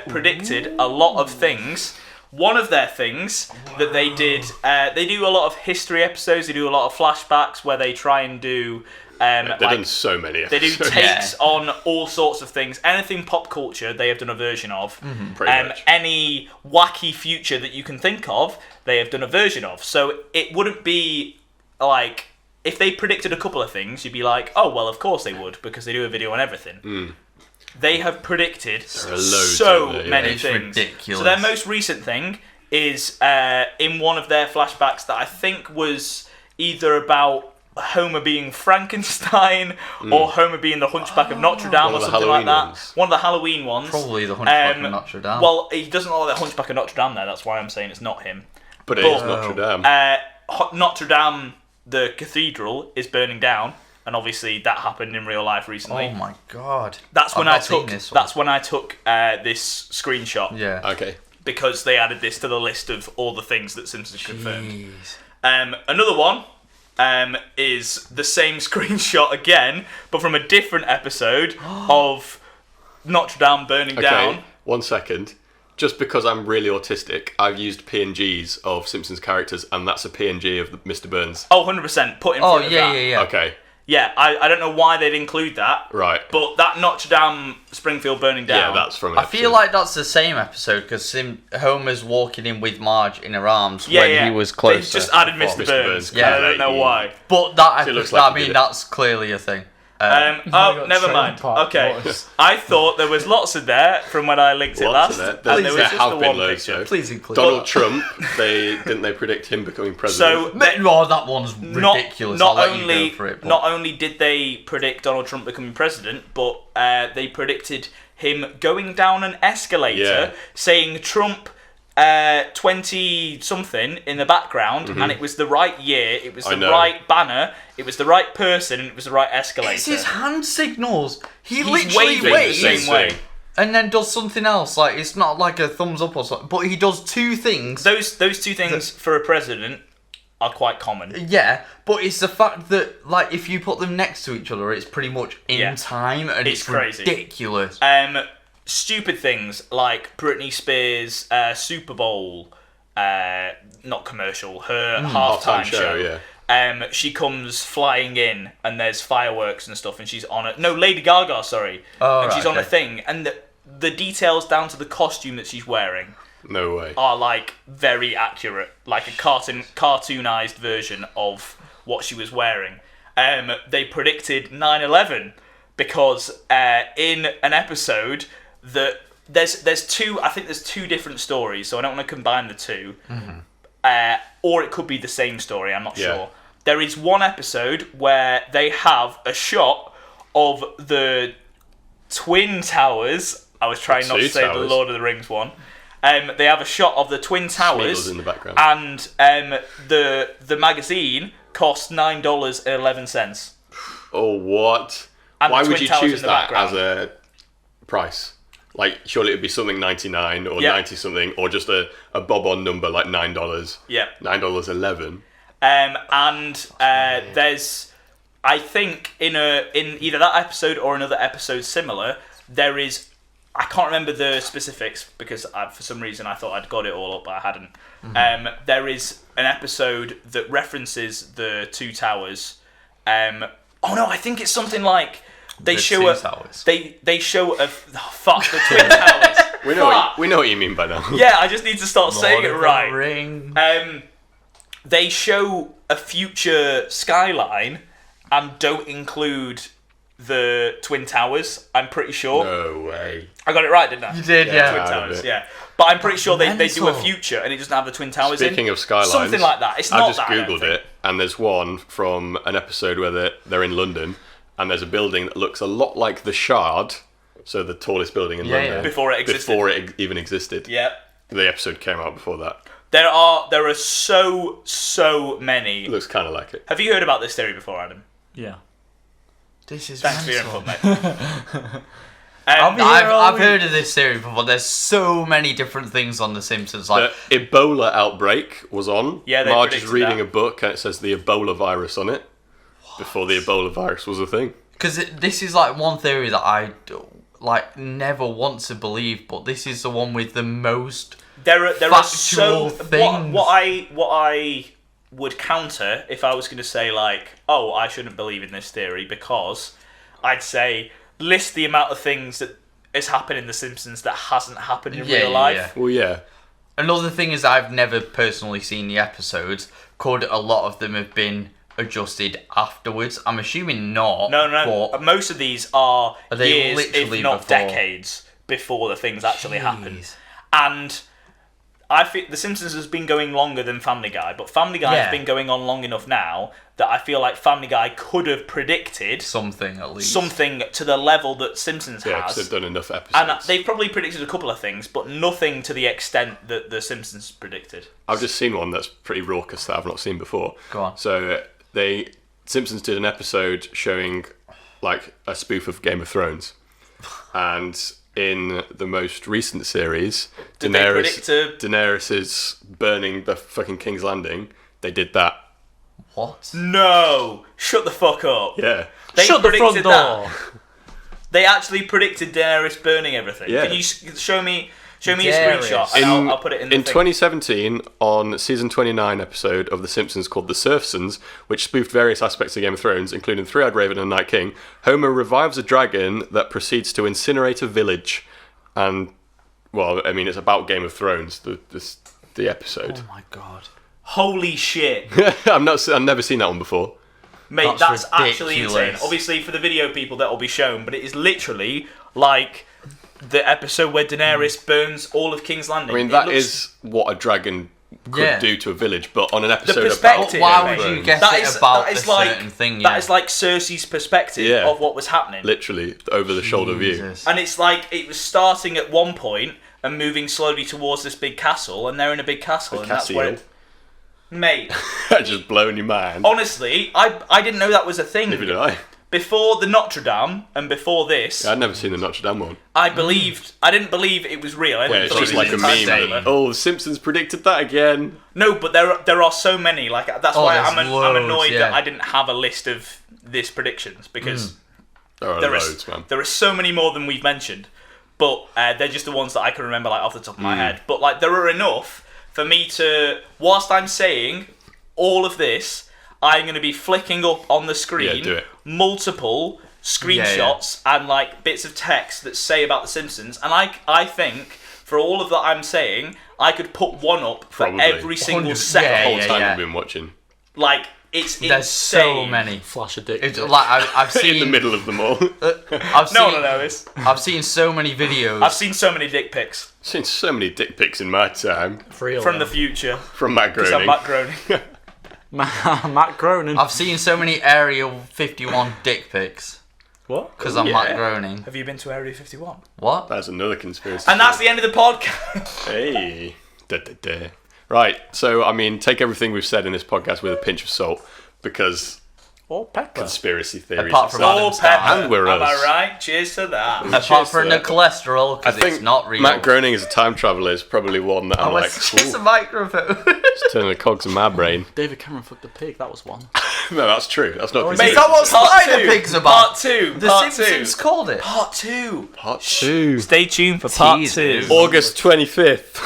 predicted a lot of things. One of their things that they did, they do a lot of history episodes. They do a lot of flashbacks where they try and do. They've done so many They do episodes. takes on all sorts of things. Anything pop culture, they have done a version of. Pretty much. Any wacky future that you can think of, they have done a version of. So it wouldn't be like if they predicted a couple of things, you'd be like, oh well, of course they would because they do a video on everything. They have predicted loads, so aren't they? many It's things. ridiculous. So their most recent thing is in one of their flashbacks that I think was either about Homer being Frankenstein or Homer being the Hunchback of Notre Dame or One of the something like Halloween that. ones. One of the Halloween ones. Probably the Hunchback of Notre Dame. Well, he doesn't look like the Hunchback of Notre Dame there. That's why I'm saying it's not him. But it is Notre Dame. Notre Dame, the cathedral, is burning down, and obviously that happened in real life recently. Oh my god. That's when I've I not seen took. this one. That's when I took this screenshot. Yeah. Okay. Because they added this to the list of all the things that Simpsons confirmed. Jeez. Another one is the same screenshot again, but from a different episode of Notre Dame burning down. Okay, 1 second. Just because I'm really autistic, I've used PNGs of Simpsons characters, and that's a PNG of Mr. Burns. Oh, 100%. Put in Oh front of yeah, that. yeah, yeah. Okay, Yeah, I don't know why they'd include that. right. But that Notre Dame Springfield burning down. Yeah, that's from an I feel episode. like that's the same episode because Homer's walking in with Marge in her arms Yeah, when yeah. he was closer. They just added Mr. Mr. Burns. Burns, Yeah, I yeah, don't know why. But that It looks episode, like I he mean, did it. that's clearly a thing. Never mind. Okay, I thought there was lots in there from when I linked it Lots last, in there. and there was There just have the been one loads, picture. though. Please include Donald Trump, didn't they predict him becoming president? So that one's ridiculous. I'll let you go for it. But not only did they predict Donald Trump becoming president, but they predicted him going down an escalator, Yeah. saying Trump 20 something in the background, and it was the right year, it was I the know. right banner, it was the right person, and it was the right escalator. it's his hand signals. He He's literally waving waves the same way. and then does something else. Like it's not like a thumbs up or something, but he does two things. Those two things for a president are quite common. Yeah, but it's the fact that like if you put them next to each other, it's pretty much in Yeah. time, and It's it's crazy. ridiculous. Stupid things like Britney Spears' Super Bowl, not commercial, her halftime Halftime show. show, yeah. she comes flying in, and there's fireworks and stuff, and she's on it. No, Lady Gaga, sorry. Oh, and right, she's on a okay. thing, and the details down to the costume that she's wearing No way. are like very accurate, like a cartoonized version of what she was wearing. They predicted 9/11 because in an episode that there's two. I think there's two different stories, so I don't want to combine the two. Or it could be the same story. I'm not Yeah. sure. There is one episode where they have a shot of the Twin Towers. I was trying not to Two say the towers. Lord of the Rings one. They have a shot of the Twin Towers, Smeagol's in the background. and the magazine cost $9.11. Oh, what? And Why the would Twin you Towers choose in the that background. as a price? Like, surely it would be something 99 or Yeah. 90 something, or just a bob-on number like $9. Yeah. $9.11. There's, I think, in either that episode or another episode similar, there is. I can't remember the specifics because for some reason I thought I'd got it all up, but I hadn't. There is an episode that references the two towers. Oh no, I think it's something like they The show Twin a Towers. they show a fuck the Twin Towers. We know Fuck. we know what you mean by now. Yeah, I just need to start saying it Lord of the right. Ring. They show a future skyline and don't include the Twin Towers, I'm pretty sure. No way. I got it right, didn't I? You did, Twin yeah. out of Towers, it. yeah. But I'm pretty sure they do a mental. future and it doesn't have the Twin Towers in. Speaking of skylines, Something like that. It's I not just that, I don't googled think. it, and there's one from an episode where they're in London, and there's a building that looks a lot like the Shard, so the tallest building in Yeah, London. yeah. Before it existed. Before it even existed. Yeah. The episode came out before that. There are so many. It looks kind of like it. Have you heard about this theory before, Adam? Yeah. This is Thanks for your mental. input, mate. I've heard of this theory before. There's so many different things on The Simpsons. Like, The Ebola outbreak was on. Yeah, they Marge is predicted reading that. a book, and it says the Ebola virus on it. Before the Ebola virus was a thing. because this is like one theory that I like never want to believe, but this is the one with the most. There are so Factual things. what I would counter if I was going to say like, oh, I shouldn't believe in this theory, because I'd say list the amount of things that has happened in The Simpsons that hasn't happened in real life. Well, yeah. Another thing is I've never personally seen the episodes. Could a lot of them have been adjusted afterwards? I'm assuming not. No. But Most of these are they years, if literally not before? decades, before the things actually happen. Jeez. And I think The Simpsons has been going longer than Family Guy, but Family Guy Yeah. has been going on long enough now that I feel like Family Guy could have predicted Something at least. something to the level that Simpsons Yeah, because has. they've done enough episodes. And they've probably predicted a couple of things, but nothing to the extent that The Simpsons predicted. I've just seen one that's pretty raucous that I've not seen before. Go on. So Simpsons did an episode showing like a spoof of Game of Thrones, and in the most recent series, Did they predict Daenerys is burning the fucking King's Landing. They did that. What? No! Shut the fuck up. Yeah. They Shut the front predicted door. that. They actually predicted Daenerys burning everything. Yeah. Can you show me a Daenerys. screenshot and I'll put it in the In thing. 2017, on season 29 episode of The Simpsons called The Surfsons, which spoofed various aspects of Game of Thrones, including Three-Eyed Raven and Night King, Homer revives a dragon that proceeds to incinerate a village. And, well, I mean, it's about Game of Thrones, the episode. Oh my god. Holy shit. I've never seen that one before. Mate, That's that's actually ridiculous. insane. Obviously, for the video people, that will be shown, but it is literally like the episode where Daenerys burns all of King's Landing. I mean, It that looks- is what a dragon could Yeah. do to a village, but on an episode about perspective. Why mate. would you guess That it is- about that is a like- certain thing? Yeah. That is like Cersei's perspective Yeah. of what was happening. literally over the shoulder view. Jesus. And it's like it was starting at one point and moving slowly towards this big castle, and they're in a big castle, and that's where Castle. Mate, Just blowing your mind. honestly, I didn't know that was a thing. Neither did I. Before the Notre Dame and before this, I'd never seen the Notre Dame one. I didn't believe it was real. I Yeah, didn't it's believe just it like was a a meme. timetable. Oh, the Simpsons predicted that again. No, but there are so many. Like that's Oh, why there's I'm loads, annoyed yeah. that I didn't have a list of this predictions because There are there loads, are man. there are so many more than we've mentioned. But they're just the ones that I can remember like off the top of my head. But like there are enough for me to, whilst I'm saying all of this, I'm going to be flicking up on the screen do it. multiple screenshots and like bits of text that say about the Simpsons, and I think for all of that I'm saying, I could put one up for Probably. every single 100 second. The whole Yeah, time yeah. I've been watching. Like it's There's insane. so many. Flash a dick. It's pic. like I've seen In the middle of them all. I've seen, No, it's. I've seen so many videos. I've seen so many dick pics Seen so many dick pics in my time. Real, from the though. future From Matt because I'm Groening. Matt Groening. Matt Groening. I've seen so many Area 51 dick pics What? because I'm Yeah. Matt Groening. Have you been to Area 51? What? That's another conspiracy. And that's the end of the podcast. Hey. Da, da, da. Right, so, I mean, take everything we've said in this podcast with a pinch of salt, because Or pepper. conspiracy theories Apart from aside- Oh, Adam's pepper. And we're Am I us. right? Cheers to that. Apart Cheers from to the that. cholesterol, I because think it's not real. Matt Groening as a time traveller is probably one that I'm like, It's just a ooh, microphone. it's turning the cogs in my brain. David Cameron fucked a pig. That was one. No, that's true. That's not Mate, Is that what part Spider two. Pig's about? Part 2. The Part Simpsons 2. called it. Part 2. Part 2. Stay tuned for part Teasers. 2. August 25th.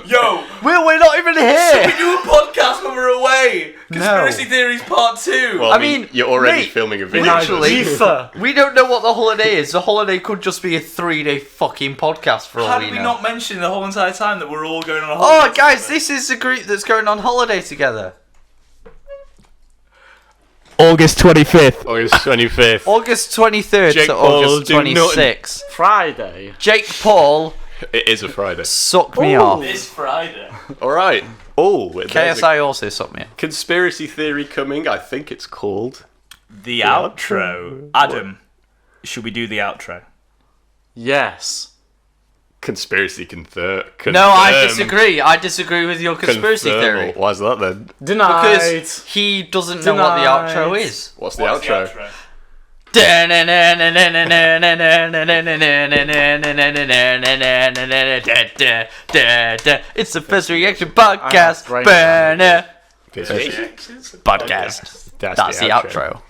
Yo, We're not even we here. do a podcast when we're away. Conspiracy Theories Part 2. Well, I mean, you're already mate, filming a video. literally, we don't know what the holiday is. The holiday could just be a 3-day fucking podcast for all How we did we know. not mention the whole entire time that we're all going on a holiday? Oh, guys, together? this is the group that's going on holiday together. August 25th. August 25th. August 23rd Jake to Paul, August do nothing. 26th. Friday. Jake Paul, It is a Friday. suck me off. This Friday. All right. Oh, there's a KSI also suck me off. conspiracy theory coming. I think it's called. The outro. Adam, should we do the outro? Yes. Conspiracy No, I disagree. I disagree with your conspiracy theory. Why's that then? Denied. Because he doesn't know what the outro Denied. is. What's the outro? It's the First Reaction Podcast. great. Burner. Podcast. Podcast. That's the outro.